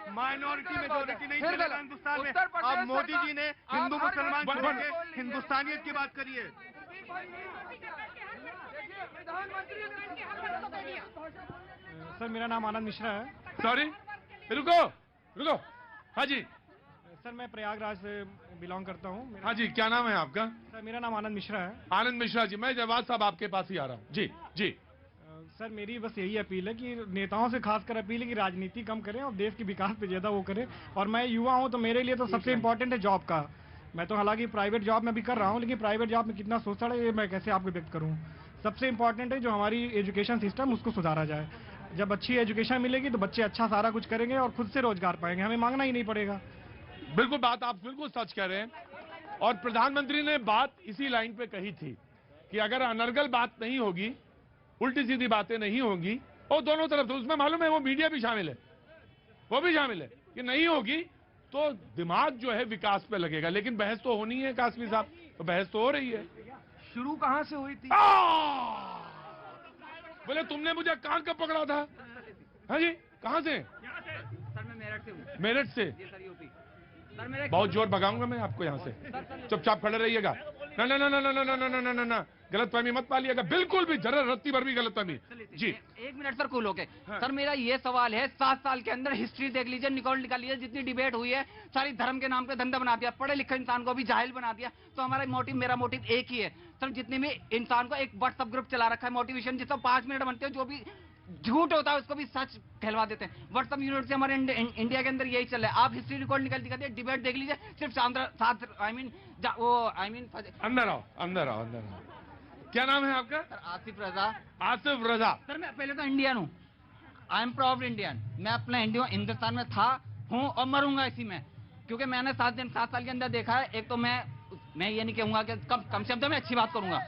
[SPEAKER 15] माइनॉरिटी मेजोरिटी नहीं
[SPEAKER 16] फिर
[SPEAKER 15] चलेगा
[SPEAKER 16] गलत।
[SPEAKER 15] हिंदुस्तान में।
[SPEAKER 16] उत्तर प्रदेश
[SPEAKER 15] अब मोदी जी ने
[SPEAKER 16] सरकार-
[SPEAKER 15] हिंदू
[SPEAKER 16] आप हर
[SPEAKER 15] मुसलमान
[SPEAKER 16] बात-
[SPEAKER 15] छोड़ के हिंदुस्तानियत की बात करिए।
[SPEAKER 17] सर मेरा नाम आनंद मिश्रा है।
[SPEAKER 2] सॉरी, रुको रुको। हाँ जी
[SPEAKER 17] सर मैं प्रयागराज से बिलोंग करता हूँ।
[SPEAKER 2] हाँ जी, क्या नाम है आपका?
[SPEAKER 17] सर मेरा नाम आनंद मिश्रा है।
[SPEAKER 2] आनंद मिश्रा जी, मैं जवाब साहब आपके पास ही आ रहा हूँ। जी जी।
[SPEAKER 17] सर मेरी बस यही अपील है कि नेताओं से खासकर अपील है कि राजनीति कम करें और देश के विकास पे ज्यादा वो करें। और मैं युवा हूँ तो मेरे लिए तो सबसे इम्पोर्टेंट है जॉब का। मैं तो हालांकि प्राइवेट जॉब में भी कर रहा हूँ, लेकिन प्राइवेट जॉब में कितना शोषण है ये मैं कैसे आपको व्यक्त करूँ। सबसे इम्पोर्टेंट है जो हमारी एजुकेशन सिस्टम, उसको सुधारा जाए। जब अच्छी एजुकेशन मिलेगी तो बच्चे अच्छा सारा कुछ करेंगे और खुद से रोजगार पाएंगे, हमें मांगना ही नहीं पड़ेगा।
[SPEAKER 2] बिल्कुल, बात आप बिल्कुल सच कह रहे हैं। और प्रधानमंत्री ने बात इसी लाइन पे कही थी कि अगर अनर्गल बात नहीं होगी, उल्टी सीधी बातें नहीं होंगी, और दोनों तरफ से, उसमें मालूम है वो मीडिया भी शामिल है, वो भी शामिल है, कि नहीं होगी तो दिमाग जो है विकास पे लगेगा। लेकिन बहस तो होनी है कासमी साहब, तो बहस तो हो रही है।
[SPEAKER 16] शुरू कहाँ से हुई थी?
[SPEAKER 2] बोले तुमने मुझे कान कब पकड़ा था? हाँ जी, कहाँ से?
[SPEAKER 11] सर मैं मेरठ से हूँ।
[SPEAKER 2] मेरठ से?
[SPEAKER 11] Sir UP. सर मेरा
[SPEAKER 2] बहुत जोर भगाऊंगा मैं आपको यहाँ से, चुपचाप खड़े रहिएगा। ना ना ना ना ना ना ना ना ना ना ना, गलत फहमी मत पालिएगा, बिल्कुल भी, जरा रत्ती भर भी गलत फहमी। जी
[SPEAKER 18] एक मिनट सर, कूल होके। सर मेरा ये सवाल है, 7 साल के अंदर हिस्ट्री देख लीजिए, निकाल लीजिए, जितनी डिबेट हुई है सारी धर्म के नाम पे धंधा बना दिया, पढ़े लिखे इंसान को भी जाहिल बना दिया। तो हमारा मोटिव, मेरा मोटिव एक ही है सर, जितने भी इंसान को एक व्हाट्सएप ग्रुप चला रखा है मोटिवेशन, जिसको 5 मिनट बनते हैं, जो भी झूठ होता है उसको भी सच कहलवा देते हैं। व्हाट्सएप यूनिट से हमारे इंडिया के अंदर यही चल रहा है। आप हिस्ट्री रिकॉर्ड निकल दिखाते, डिबेट देख लीजिए, सिर्फ
[SPEAKER 2] अंदर आओ, अंदर आओ, अंदर आओ। क्या नाम है आपका?
[SPEAKER 18] सर आसिफ रजा।
[SPEAKER 2] आसिफ रजा।
[SPEAKER 18] सर मैं पहले तो इंडियन हूँ, आई एम प्राउड इंडियन। मैं अपना हिंदुस्तान में था, हूँ और मरूंगा इसी में, क्योंकि मैंने 7 साल के अंदर देखा है। एक तो मैं ये नहीं कहूंगा कि कम शब्दों में अच्छी बात करूंगा,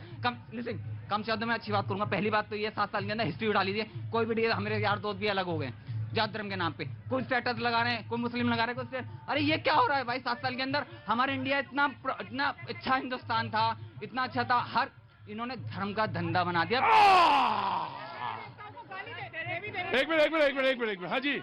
[SPEAKER 18] कम शब्दों में अच्छी बात करूंगा। पहली बात तो ये 7 साल के अंदर हिस्ट्री उठा लीजिए, कोई भी हमारे यार दोस्त भी अलग हो गए जात धर्म के नाम पे, कोई स्टेटस लगा रहे हैं, कोई मुस्लिम लगा रहे हैं, कुछ। अरे ये क्या हो रहा है भाई? 7 साल के अंदर हमारा इंडिया इतना अच्छा हिंदुस्तान था, इतना अच्छा था, हर इन्होंने धर्म का धंधा बना दिया।
[SPEAKER 2] एक मिनट। हाँ जी,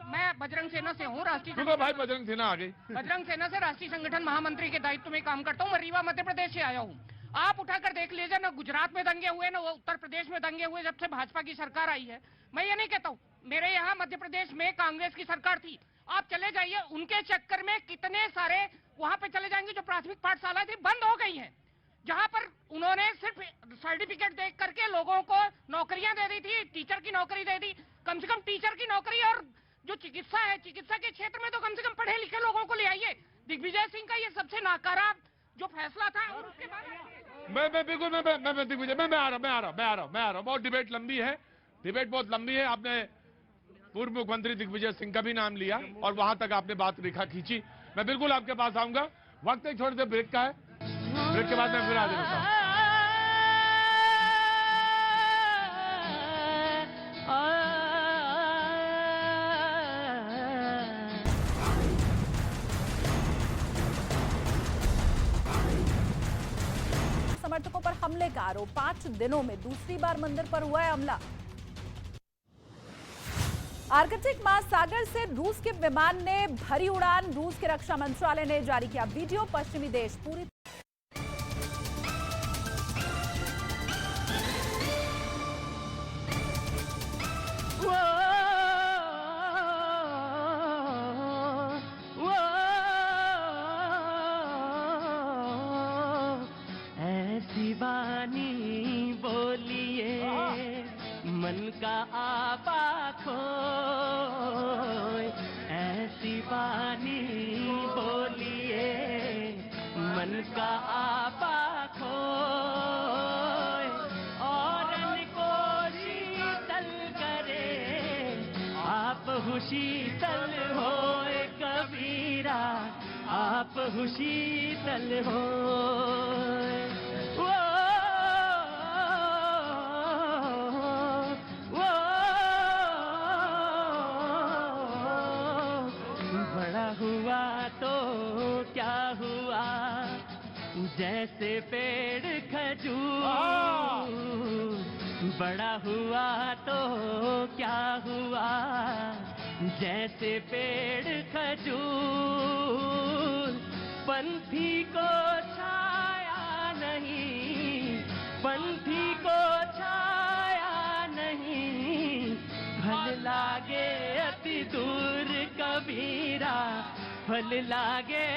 [SPEAKER 19] मैं बजरंग सेना से हूँ, राष्ट्रीय
[SPEAKER 2] रुको भाई, बजरंग सेना आ गई।
[SPEAKER 19] बजरंग सेना से राष्ट्रीय संगठन महामंत्री के दायित्व में काम करता हूँ। मैं रीवा मध्य प्रदेश से आया हूँ। आप उठाकर देख लीजिए, ना गुजरात में दंगे हुए, ना उत्तर प्रदेश में दंगे हुए, जब से भाजपा की सरकार आई है। मैं ये नहीं कहता हूँ, मेरे यहाँ मध्य प्रदेश में कांग्रेस की सरकार थी। आप चले जाइए, उनके चक्कर में कितने सारे वहां पे चले जाएंगे जो प्राथमिक पाठशाला थी बंद हो गई है, जहां पर उन्होंने सिर्फ सर्टिफिकेट देख करके लोगों को नौकरियां दे दी थी, टीचर की नौकरी दे दी। कम से कम टीचर की नौकरी, और जो चिकित्सा है, चिकित्सा के क्षेत्र में तो कम से कम पढ़े लिखे लोगों को ले आइए। दिग्विजय सिंह का ये सबसे नाकारा जो फैसला था, और उसके बाद
[SPEAKER 2] मैं बिल्कुल मैं दिग्विजय, मैं आ रहा हूँ। बहुत डिबेट लंबी है, डिबेट बहुत लंबी है। आपने पूर्व मुख्यमंत्री दिग्विजय सिंह का भी नाम लिया और वहां तक आपने बात रेखा खींची। मैं बिल्कुल आपके पास आऊंगा। वक्त एक छोटे से ब्रेक का है, ब्रेक के बाद मैं फिर हाजिर होता हूं।
[SPEAKER 20] समर्थकों पर हमले का आरोप, 5 दिनों में दूसरी बार मंदिर पर हुआ है हमला। आर्कटिक महासागर से रूस के विमान ने भरी उड़ान, रूस के रक्षा मंत्रालय ने जारी किया वीडियो। पश्चिमी देश पूरी
[SPEAKER 1] ऐसी बानी बोलिए मन का आपा खोए, ऐसी बानी बोलिए शीतल होए कबीरा, आप शीतल होए। बड़ा हुआ तो क्या हुआ, जैसे पेड़ खजूर, बड़ा हुआ तो क्या हुआ, जैसे पेड़ खजूर। पंथी को छाया नहीं, पंथी को छाया नहीं, फल लागे अति दूर कबीरा, फल लागे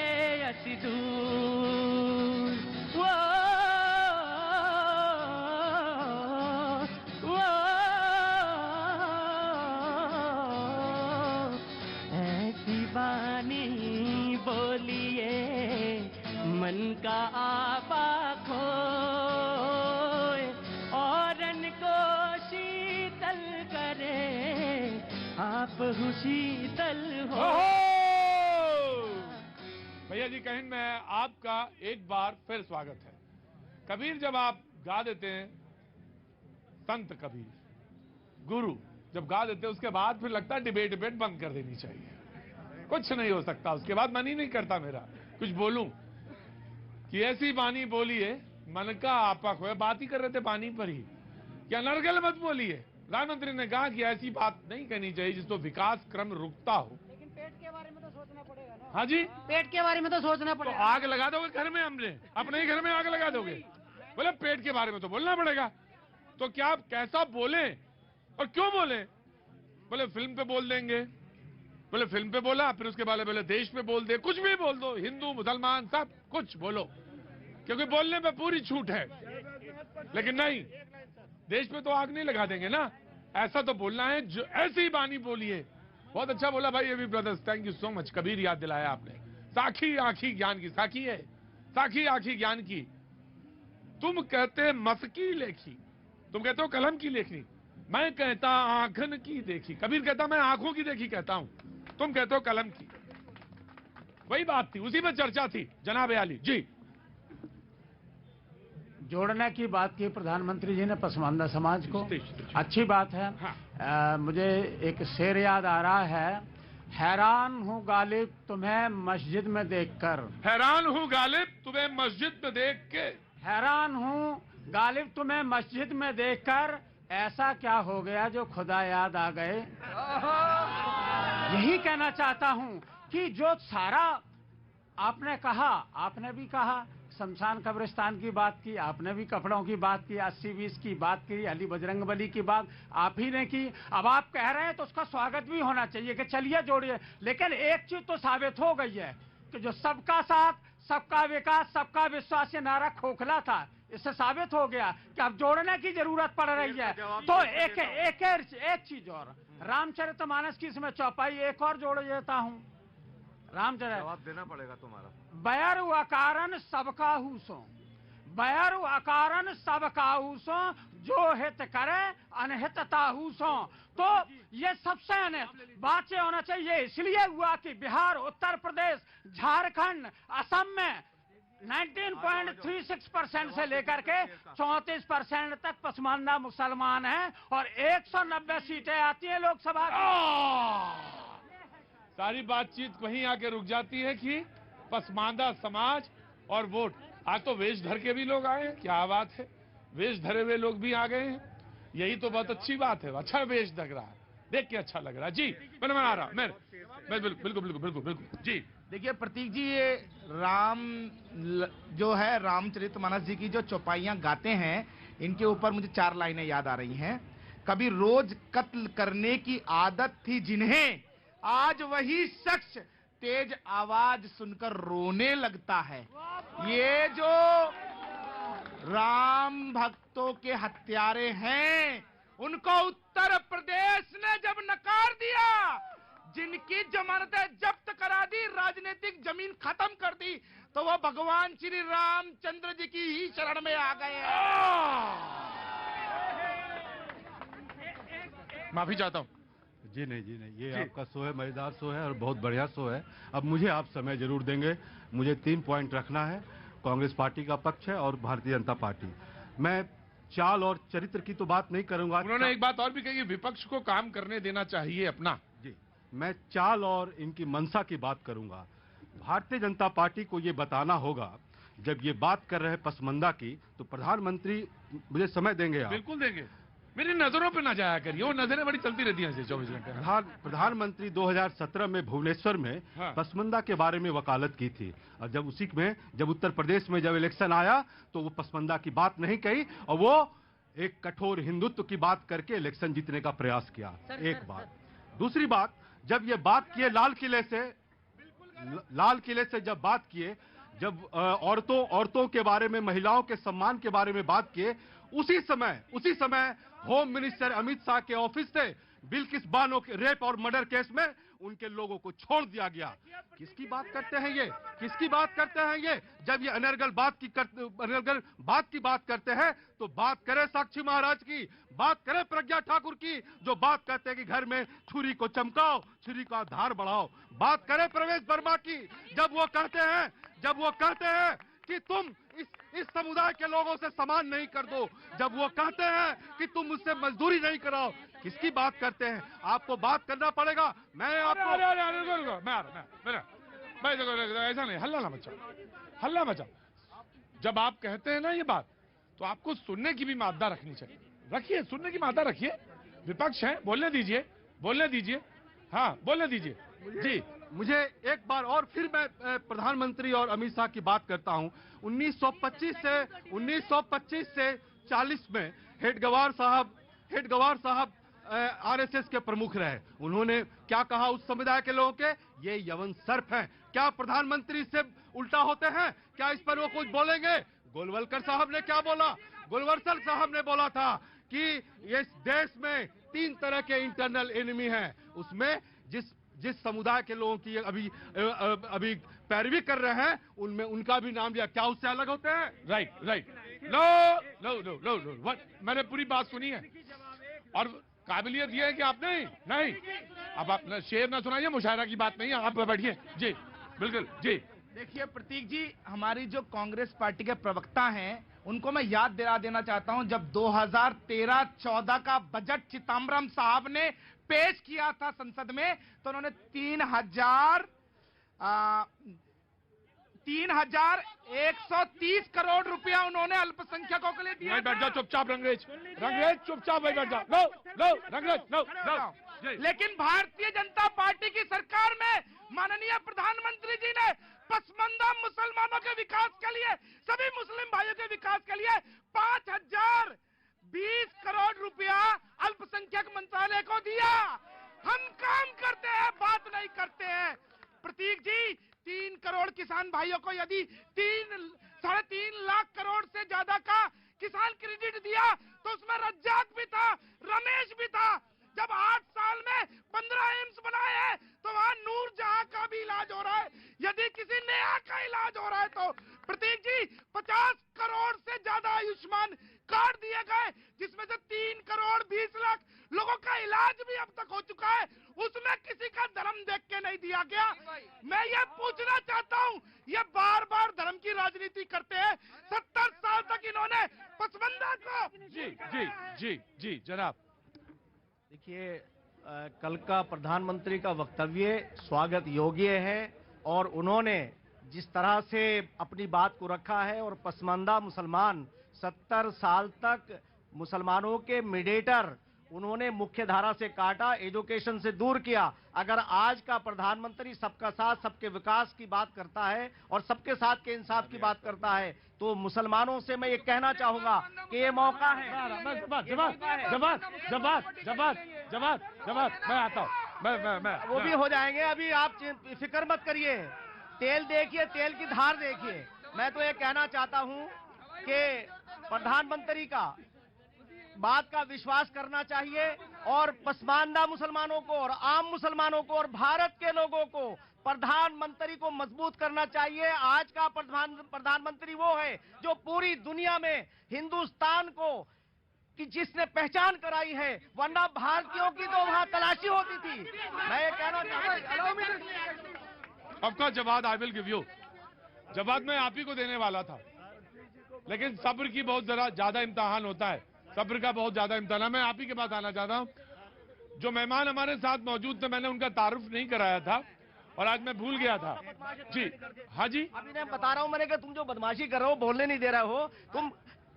[SPEAKER 1] अति दूर। वो ऐसी बानी बोलिए मन का आपा खोए, औरन को शीतल करे, आप शीतल हो।
[SPEAKER 2] भैया जी कहीं में आपका एक बार फिर स्वागत है। कबीर जब आप गा देते हैं, संत कबीर गुरु जब गा देते हैं, उसके बाद फिर लगता है डिबेट बंद कर देनी चाहिए, कुछ नहीं हो सकता। उसके बाद मन ही नहीं करता मेरा कुछ बोलूं कि ऐसी बानी बोलिए मन का आपा खोए। बात ही कर रहे थे पानी पर ही, क्या नरगल मत बोलिए। प्रधानमंत्री ने कहा कि ऐसी बात नहीं कहनी चाहिए जिसको विकास क्रम रुकता हो।
[SPEAKER 6] लेकिन पेट के बारे में तो सोचना पड़ेगा ना।
[SPEAKER 2] हाँ जी,
[SPEAKER 6] पेट के बारे में तो सोचना
[SPEAKER 2] तो
[SPEAKER 6] पड़ेगा।
[SPEAKER 2] आग लगा दोगे घर में, हमने अपने ही घर में आग लगा दोगे। बोले पेट के बारे में तो बोलना पड़ेगा। तो क्या आप कैसा बोले और क्यों बोले? बोले फिल्म पे बोल देंगे। बोले फिल्म पे बोला, फिर उसके बाद बोले देश पे बोल दे, कुछ भी बोल दो, हिंदू मुसलमान सब कुछ बोलो, क्योंकि बोलने पे पूरी छूट है। लेकिन नहीं, देश पे तो आग नहीं लगा देंगे ना, ऐसा तो बोलना है जो ऐसी बानी बोलिए। बहुत अच्छा बोला भाई AV brothers, thank you so much. Kabir याद दिलाया आपने। साखी आखी ज्ञान की, साखी है साखी आखी ज्ञान की। तुम कहते मस्की लेखी, तुम कहते हो कलम की लेखनी, मैं कहता आंखन की देखी। कबीर कहता मैं आंखों की देखी कहता हूं, तुम कहते हो कलम की। वही बात थी, उसी में चर्चा थी। जनाब आली जी,
[SPEAKER 6] जोड़ने की बात की प्रधानमंत्री जी ने पसमानदा समाज को, अच्छी बात है। मुझे एक शेर याद आ रहा है, हैरान हूँ गालिब तुम्हें मस्जिद में देखकर,
[SPEAKER 2] हैरान हूँ गालिब तुम्हें मस्जिद में देख के,
[SPEAKER 6] हैरान हूँ गालिब तुम्हें मस्जिद में देखकर, ऐसा क्या हो गया जो खुदा याद आ गए। यही कहना चाहता हूँ कि जो सारा आपने कहा, आपने भी कहा शमशान कब्रिस्तान की बात की, आपने भी कपड़ों की बात की, 80-20 की बात की, अली बजरंग बली की बात आप ही ने की। अब आप कह रहे हैं तो उसका स्वागत भी होना चाहिए कि चलिए जोड़िए। लेकिन एक चीज तो साबित हो गई है कि जो सबका साथ, सबका विकास, सबका विश्वास ये नारा खोखला था, इससे साबित हो गया कि अब जोड़ने की जरूरत पड़ रही है। तो एक चीज और, रामचरितमानस की इसमें चौपाई एक और जोड़ देता हूँ। रामचरित
[SPEAKER 15] जवाब देना पड़ेगा तुम्हारा।
[SPEAKER 6] बैर अकारण सबका हुसो, बैर अकारण सबका हुसो, जो हित करे अनहित ताहुसो। तो ये सबसे अनहित बात से होना चाहिए। इसलिए हुआ कि बिहार, उत्तर प्रदेश, झारखंड, असम में 19.36% से लेकर के 34% तक पसमानदा मुसलमान हैं और 190 सीटें आती हैं लोकसभा की।
[SPEAKER 2] सारी बातचीत वहीं आके रुक जाती है कि पसमानदा समाज और वोट। आज तो वेश धर के भी लोग आए हैं, क्या बात है, वेश धरे हुए लोग भी आ गए हैं, यही तो बहुत अच्छी बात है। अच्छा वेश लग रहा है, देख के अच्छा लग रहा है जी। मैं आ रहा, मैं बिल्कुल जी।
[SPEAKER 12] देखिए प्रतीक जी, ये राम जो है रामचरितमानस जी की जो चौपाइयां गाते हैं, इनके ऊपर मुझे 4 लाइनें याद आ रही हैं। कभी रोज कत्ल करने की आदत थी जिन्हें, आज वही शख्स तेज आवाज सुनकर रोने लगता है। ये जो राम भक्तों के हत्यारे हैं, उनको उत्तर प्रदेश ने जब नकार दिया, जिनकी जमानतें जब्त करा दी, राजनीतिक जमीन खत्म कर दी, तो वो भगवान श्री रामचंद्र जी की ही शरण में आ गए हैं।
[SPEAKER 2] माफी चाहता हूं,
[SPEAKER 21] जी नहीं, ये आपका शो है, मजेदार शो है और बहुत बढ़िया शो है। अब मुझे आप समय जरूर देंगे। मुझे 3 पॉइंट रखना है, कांग्रेस पार्टी का पक्ष है और भारतीय जनता पार्टी। मैं चाल और चरित्र की तो बात नहीं करूंगा।
[SPEAKER 2] उन्होंने एक बात और भी कही, विपक्ष को काम करने देना चाहिए अपना।
[SPEAKER 21] जी, मैं चाल और इनकी मंशा की बात करूंगा। भारतीय जनता पार्टी को ये बताना होगा, जब ये बात कर रहे हैं पसमंदा की, तो प्रधानमंत्री मुझे समय देंगे आप?
[SPEAKER 2] बिल्कुल देंगे। मेरी नजरों पे ना जाया करिए, वो नजरें बड़ी चलती रहती हैं 24 घंटे।
[SPEAKER 21] प्रधानमंत्री 2017 में भुवनेश्वर में पसमंदा के बारे में वकालत की थी, और जब उसी में जब उत्तर प्रदेश में जब इलेक्शन आया तो वो पसमंदा की बात नहीं कही और वो एक कठोर हिंदुत्व की बात करके इलेक्शन जीतने का प्रयास किया। एक बात। दूसरी बात, जब ये बात किए लाल किले से जब बात किए, जब औरतों के बारे में, महिलाओं के सम्मान के बारे में बात किए, उसी समय होम मिनिस्टर अमित शाह के ऑफिस से बिल्किस बानो के रेप और मर्डर केस में उनके लोगों को छोड़ दिया गया। किसकी बात करते हैं ये? किसकी बात करते हैं ये? जब ये अनर्गल बात की बात करते हैं तो बात करें साक्षी महाराज की, बात करें प्रज्ञा ठाकुर की, जो बात कहते हैं कि घर में छुरी को चमकाओ, छुरी का धार बढ़ाओ। बात करें प्रवेश वर्मा की, जब वो कहते हैं कि तुम इस समुदाय के लोगों से समान नहीं कर दो, जब वो कहते हैं कि तुम मुझसे मजदूरी नहीं कराओ। किसकी बात करते हैं? आपको बात करना पड़ेगा। मैं आपको
[SPEAKER 2] ऐसा नहीं, हल्ला मचा। जब आप कहते हैं ना ये बात, तो आपको सुनने की भी मादा रखनी चाहिए। रखिए, सुनने की मादा रखिए। विपक्ष है, बोलने दीजिए। हाँ, बोलने दीजिए। जी,
[SPEAKER 21] मुझे एक बार और फिर मैं प्रधानमंत्री और अमित शाह की बात करता हूं। 1925 से 40 में हेडगवार साहब आरएसएस के प्रमुख रहे। उन्होंने क्या कहा उस समुदाय के लोगों के? ये यवन सर्प हैं। क्या प्रधानमंत्री से उल्टा होते हैं? क्या इस पर वो कुछ बोलेंगे? गोलवलकर साहब ने क्या बोला? गोलवलकर साहब ने बोला था कि इस देश में 3 तरह के इंटरनल एनिमी हैं। उसमें जिस समुदाय के लोगों की अभी पैरवी कर रहे हैं, उनमें उनका भी नाम लिया। क्या उससे अलग होते हैं?
[SPEAKER 2] राइट। नो, मैंने पूरी बात सुनी है और काबिलियत ये है कि आप नहीं अब आप शेर ना सुनाइए, मुशायरा की बात नहीं है। आप बैठिए। जी, बिल्कुल। जी,
[SPEAKER 12] देखिए प्रतीक जी, हमारी जो कांग्रेस पार्टी के प्रवक्ता हैं, उनको मैं याद दिला देना चाहता हूं, जब 2013-14 का बजट चिदम्बरम साहब ने पेश किया था संसद में, तो उन्होंने 3,130 करोड़ रुपया उन्होंने अल्पसंख्यकों के लिए दिया।
[SPEAKER 2] बैठ जाओ चुपचाप, रंगरेज चुपचाप भाई बैठ जाओ। नो।
[SPEAKER 12] लेकिन भारतीय जनता पार्टी की सरकार में माननीय प्रधानमंत्री जी ने पसमंदा मुसलमानों के विकास के लिए, सभी मुस्लिम भाइयों के विकास के लिए 5,020 करोड़ रुपया अल्पसंख्यक मंत्रालय को दिया। हम काम करते हैं, बात नहीं करते हैं। प्रतीक जी, 3 करोड़ किसान भाइयों को यदि 3.5 लाख करोड़ से ज्यादा का किसान क्रेडिट दिया, तो उसमें रज्जाक भी था, रमेश भी था। जब 8 साल में 15 एम्स बनाए हैं, तो वहां नूरजहां का भी इलाज हो रहा है। यदि किसी नया का इलाज हो रहा है, तो प्रतीक जी 50 करोड़ से ज्यादा आयुष्मान कार्ड दिए गए, जिसमें से 3 करोड़ 20 लाख लोगों का इलाज भी अब तक हो चुका है। उसमें किसी का धर्म देख के नहीं दिया गया। मैं ये पूछना चाहता हूँ, ये बार बार धर्म की राजनीति करते हैं। 70 साल तक इन्होंने पसमंदा को।
[SPEAKER 2] जी जनाब।
[SPEAKER 22] देखिए, कल का प्रधानमंत्री का वक्तव्य स्वागत योग्य है, और उन्होंने जिस तरह से अपनी बात को रखा है, और पसमानदा मुसलमान 70 साल तक मुसलमानों के मीडिएटर उन्होंने मुख्य धारा से काटा, एजुकेशन से दूर किया। अगर आज का प्रधानमंत्री सबका साथ सबके विकास की बात करता है और सबके साथ के इंसाफ की बात करता है, तो मुसलमानों से मैं ये कहना चाहूंगा कि ये मौका है।
[SPEAKER 2] जवाब मैं आता हूँ, मैं
[SPEAKER 22] वो भी हो जाएंगे। अभी आप फिक्र मत करिए, तेल देखिए, तेल की धार देखिए। मैं तो ये कहना चाहता हूँ कि प्रधानमंत्री का बात का विश्वास करना चाहिए, और पसमानदा मुसलमानों को और आम मुसलमानों को और भारत के लोगों को, प्रधानमंत्री को मजबूत करना चाहिए। आज का प्रधानमंत्री वो है जो पूरी दुनिया में हिंदुस्तान को
[SPEAKER 12] कि जिसने पहचान कराई है, वरना भारतीयों की तो वहां तलाशी होती थी। मैं ये कहना चाहता हूं,
[SPEAKER 2] आपका जवाब आई विल गिव यू। जवाब मैं आप ही को देने वाला था, लेकिन सब्र की बहुत ज्यादा इम्तिहान होता है, सब्र का बहुत ज्यादा इम्तिहान है। मैं आप ही के पास आना चाहता हूं। जो मेहमान हमारे साथ मौजूद थे, मैंने उनका तारुफ नहीं कराया था और आज मैं भूल गया था। जी हाँ जी,
[SPEAKER 12] अभी मैं बता रहा हूं, मैंने कहा तुम जो बदमाशी कर रहे हो, बोलने नहीं दे रहे हो, तुम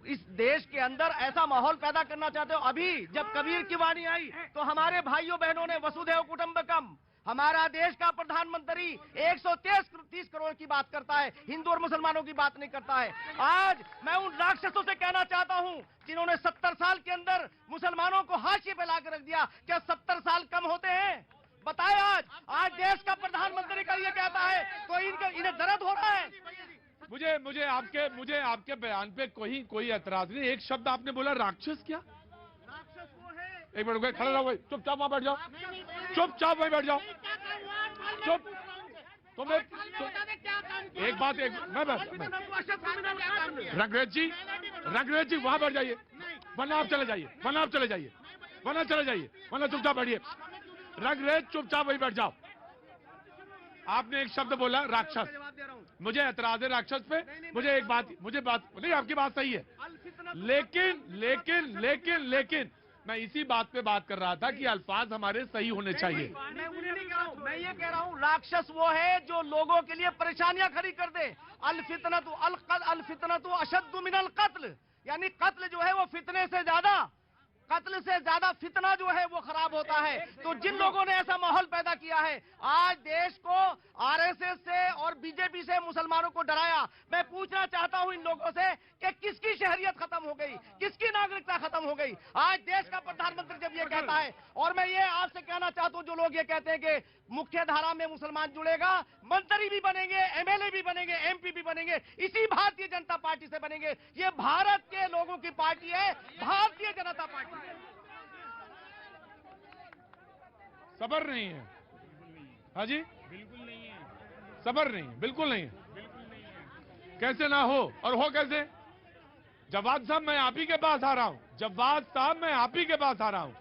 [SPEAKER 12] इस देश के अंदर ऐसा माहौल पैदा करना चाहते हो। अभी जब कबीर की वाणी आई तो हमारे भाइयों बहनों ने वसुधैव कुटुंबकम, हमारा देश का प्रधानमंत्री 130 करोड़ की बात करता है, हिंदू और मुसलमानों की बात नहीं करता है। आज मैं उन राक्षसों से कहना चाहता हूं जिन्होंने 70 साल के अंदर मुसलमानों को हाशिए पे लाकर रख दिया, क्या 70 साल कम होते हैं? बताए आज देश का प्रधानमंत्री का ये कहता है तो इन्हें दर्द हो रहा है।
[SPEAKER 2] मुझे आपके बयान पे कोई एतराज नहीं। एक शब्द आपने बोला राक्षस, क्या? एक मिनट गए, खड़े रहो भाई, चुपचाप वहां बैठ जाओ, चुपचाप वहीं बैठ जाओ, चुप। तुम्हें एक बात रंगरेज जी वहां बैठ जाइए, वरना आप चले जाइए, वरना चुपचाप बैठिए। रंगरेज चुपचाप वहीं बैठ जाओ। आपने एक शब्द बोला राक्षस, मुझे एतराज है राक्षस पे। मुझे बात नहीं, आपकी बात सही है, लेकिन मैं इसी बात पे बात कर रहा था कि अल्फाज हमारे सही होने चाहिए।
[SPEAKER 12] मैं उन्हें नहीं कह रहा हूं, मैं ये कह रहा हूं राक्षस वो है जो लोगों के लिए परेशानियां खड़ी कर दे। अल फितनतु अशद्दु मिनल कत्ल, यानी कत्ल जो है वो फितने से ज्यादा फितना जो है वो खराब होता है। तो जिन लोगों ने ऐसा माहौल पैदा किया है, आज देश को आरएसएस से और बीजेपी से मुसलमानों को डराया, मैं पूछना चाहता हूं इन लोगों से कि किसकी शहरियत खत्म हो गई, किसकी नागरिकता खत्म हो गई? आज देश का प्रधानमंत्री जब ये कहता है, और मैं ये आपसे कहना चाहता हूं, जो लोग ये कहते हैं कि मुख्य धारा में मुसलमान जुड़ेगा, मंत्री भी बनेंगे, एमएलए भी बनेंगे, एमपी भी बनेंगे, इसी भारतीय जनता पार्टी से बनेंगे। ये भारत के लोगों की पार्टी है, भारतीय जनता पार्टी।
[SPEAKER 2] सब्र नहीं है, हाँ जी,
[SPEAKER 17] बिल्कुल नहीं है,
[SPEAKER 2] सब्र नहीं है, बिल्कुल नहीं है। कैसे ना हो, और हो कैसे? जवाद साहब मैं आप ही के पास आ रहा हूं,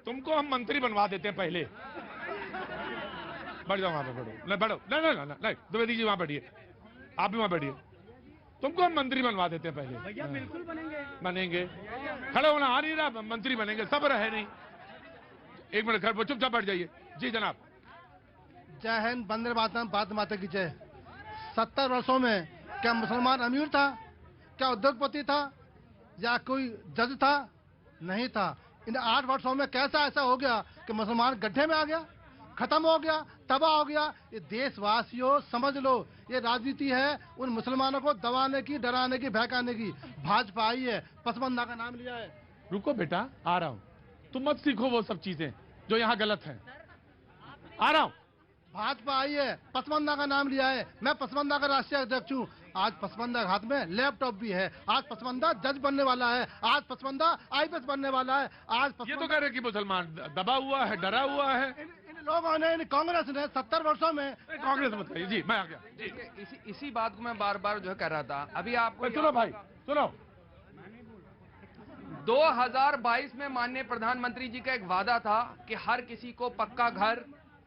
[SPEAKER 2] तुमको हम मंत्री बनवा देते हैं पहले। बैठ जाओ वहां पे, बैठो, नहीं, द्विवेदी जी वहां बैठिए, आप भी वहां बैठिए। तुमको हम मंत्री बनवा देते हैं पहले।
[SPEAKER 17] भैया बिल्कुल
[SPEAKER 2] बनेंगे, खड़े होना आ नहीं रहा, मंत्री बनेंगे, सब्र है नहीं। एक मिनट घर पर चुपचाप बैठ जाइए। जी जनाब।
[SPEAKER 8] जय हिंद, वंदे मातरम, भारत माता की जय। 70 वर्षों में क्या मुसलमान अमीर था? क्या उद्योगपति था? या कोई जज था? नहीं था। इन 8 वर्षों में कैसा ऐसा हो गया कि मुसलमान गड्ढे में आ गया, खत्म हो गया, तबाह हो गया? ये देशवासियों समझ लो, ये राजनीति है उन मुसलमानों को दबाने की, डराने की, बहकाने की। भाजपा आई है, पसमंदा का नाम लिया है।
[SPEAKER 2] रुको बेटा, आ रहा हूं, तुम मत सीखो वो सब चीजें जो यहाँ गलत है। आ रहा हूं।
[SPEAKER 8] भाजपा आई है, पसमंदा का नाम लिया है। मैं पसमंदा का राष्ट्रीय अध्यक्ष हूँ। आज पसमंदा के हाथ में लैपटॉप भी है। आज पसमंदा जज बनने वाला है, आज पसमंदा आईपीएस बनने वाला है। आज
[SPEAKER 2] ये तो कह रहे कि मुसलमान दबा हुआ है, डरा हुआ है।
[SPEAKER 8] इन लोगों ने, कांग्रेस ने 70 वर्षों में,
[SPEAKER 2] कांग्रेस मत कहिए जी, मैं आ गया जी।
[SPEAKER 16] इसी बात को मैं बार बार जो है कह रहा था। अभी आपको
[SPEAKER 2] सुनो भाई, सुनो,
[SPEAKER 16] 2022 में माननीय प्रधानमंत्री जी का एक वादा था कि हर किसी को पक्का घर,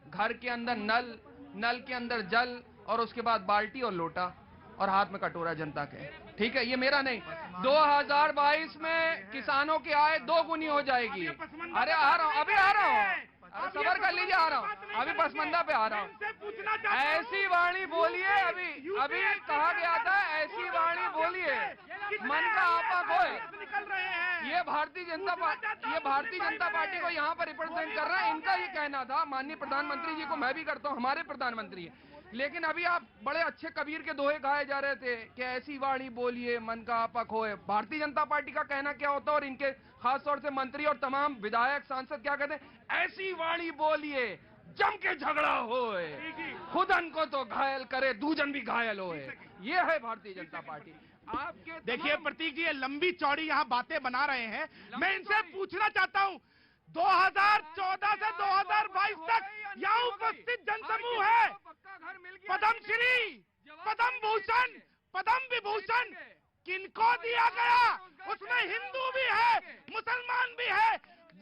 [SPEAKER 16] घर के अंदर नल, नल के अंदर जल, और उसके बाद बाल्टी और लोटा और हाथ में कटोरा जनता के। ठीक है, ये मेरा नहीं। 2022 में किसानों की आय 2 गुनी हो जाएगी। अरे आ रहा हूँ, अभी आ रहा हूँ, सबर कर लीजिए, आ रहा हूँ, अभी पसमंदा पे आ रहा हूँ। ऐसी वाणी बोलिए, अभी कहा गया था ऐसी वाणी बोलिए, मन का आपा खोए। ये भारतीय जनता पार्टी को यहाँ पर रिप्रेजेंट कर रहा है। इनका ये कहना था, माननीय प्रधानमंत्री जी को मैं भी करता हूँ, हमारे प्रधानमंत्री। लेकिन अभी आप बड़े अच्छे कबीर के दोहे गाए जा रहे थे कि ऐसी वाणी बोलिए, मन का आपा खोए। भारतीय जनता पार्टी का कहना क्या होता है, और इनके खासतौर से मंत्री और तमाम विधायक सांसद क्या कहते हैं? ऐसी वाणी बोलिए, जम के झगड़ा होए, खुदन को तो घायल करे, दूजन भी घायल होए। ये है भारतीय जनता पार्टी। आपके
[SPEAKER 12] देखिए प्रतीक जी, ये लंबी चौड़ी यहाँ बातें बना रहे हैं। मैं इनसे पूछना चाहता हूँ, 2014 से 2022 तक यहाँ उपस्थित जनसमूह है, पद्मश्री, पद्म भूषण, पद्म विभूषण, किनको दिया गया? उसमें हिंदू भी है, मुसलमान भी है।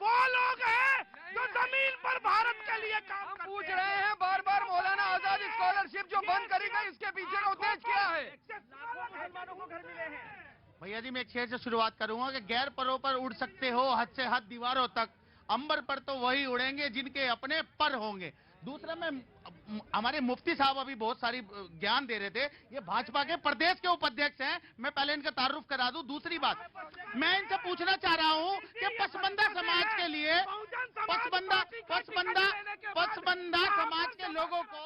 [SPEAKER 12] वो लोग हैं जो जमीन पर भारत के लिए काम करते हैं।
[SPEAKER 16] पूछ रहे हैं बार बार मौलाना आजाद स्कॉलरशिप जो बंद करी गई, इसके पीछे का उद्देश्य क्या है?
[SPEAKER 12] मुसलमानों को घर मिले हैं। भैया जी, मैं एक शेर से शुरुआत करूंगा कि गैर परों पर उड़ सकते हो हद से हद दीवारों तक, अंबर पर तो वही उड़ेंगे जिनके अपने पर होंगे। दूसरा, मैं हमारे मुफ्ती साहब अभी बहुत सारी ज्ञान दे रहे थे, ये भाजपा के प्रदेश के उपाध्यक्ष हैं, मैं पहले इनका तारुफ करा दूं। दूसरी बात, मैं इनसे पूछना चाह रहा हूं कि पसबंदा समाज के लिए पसबंदा समाज के लोगों को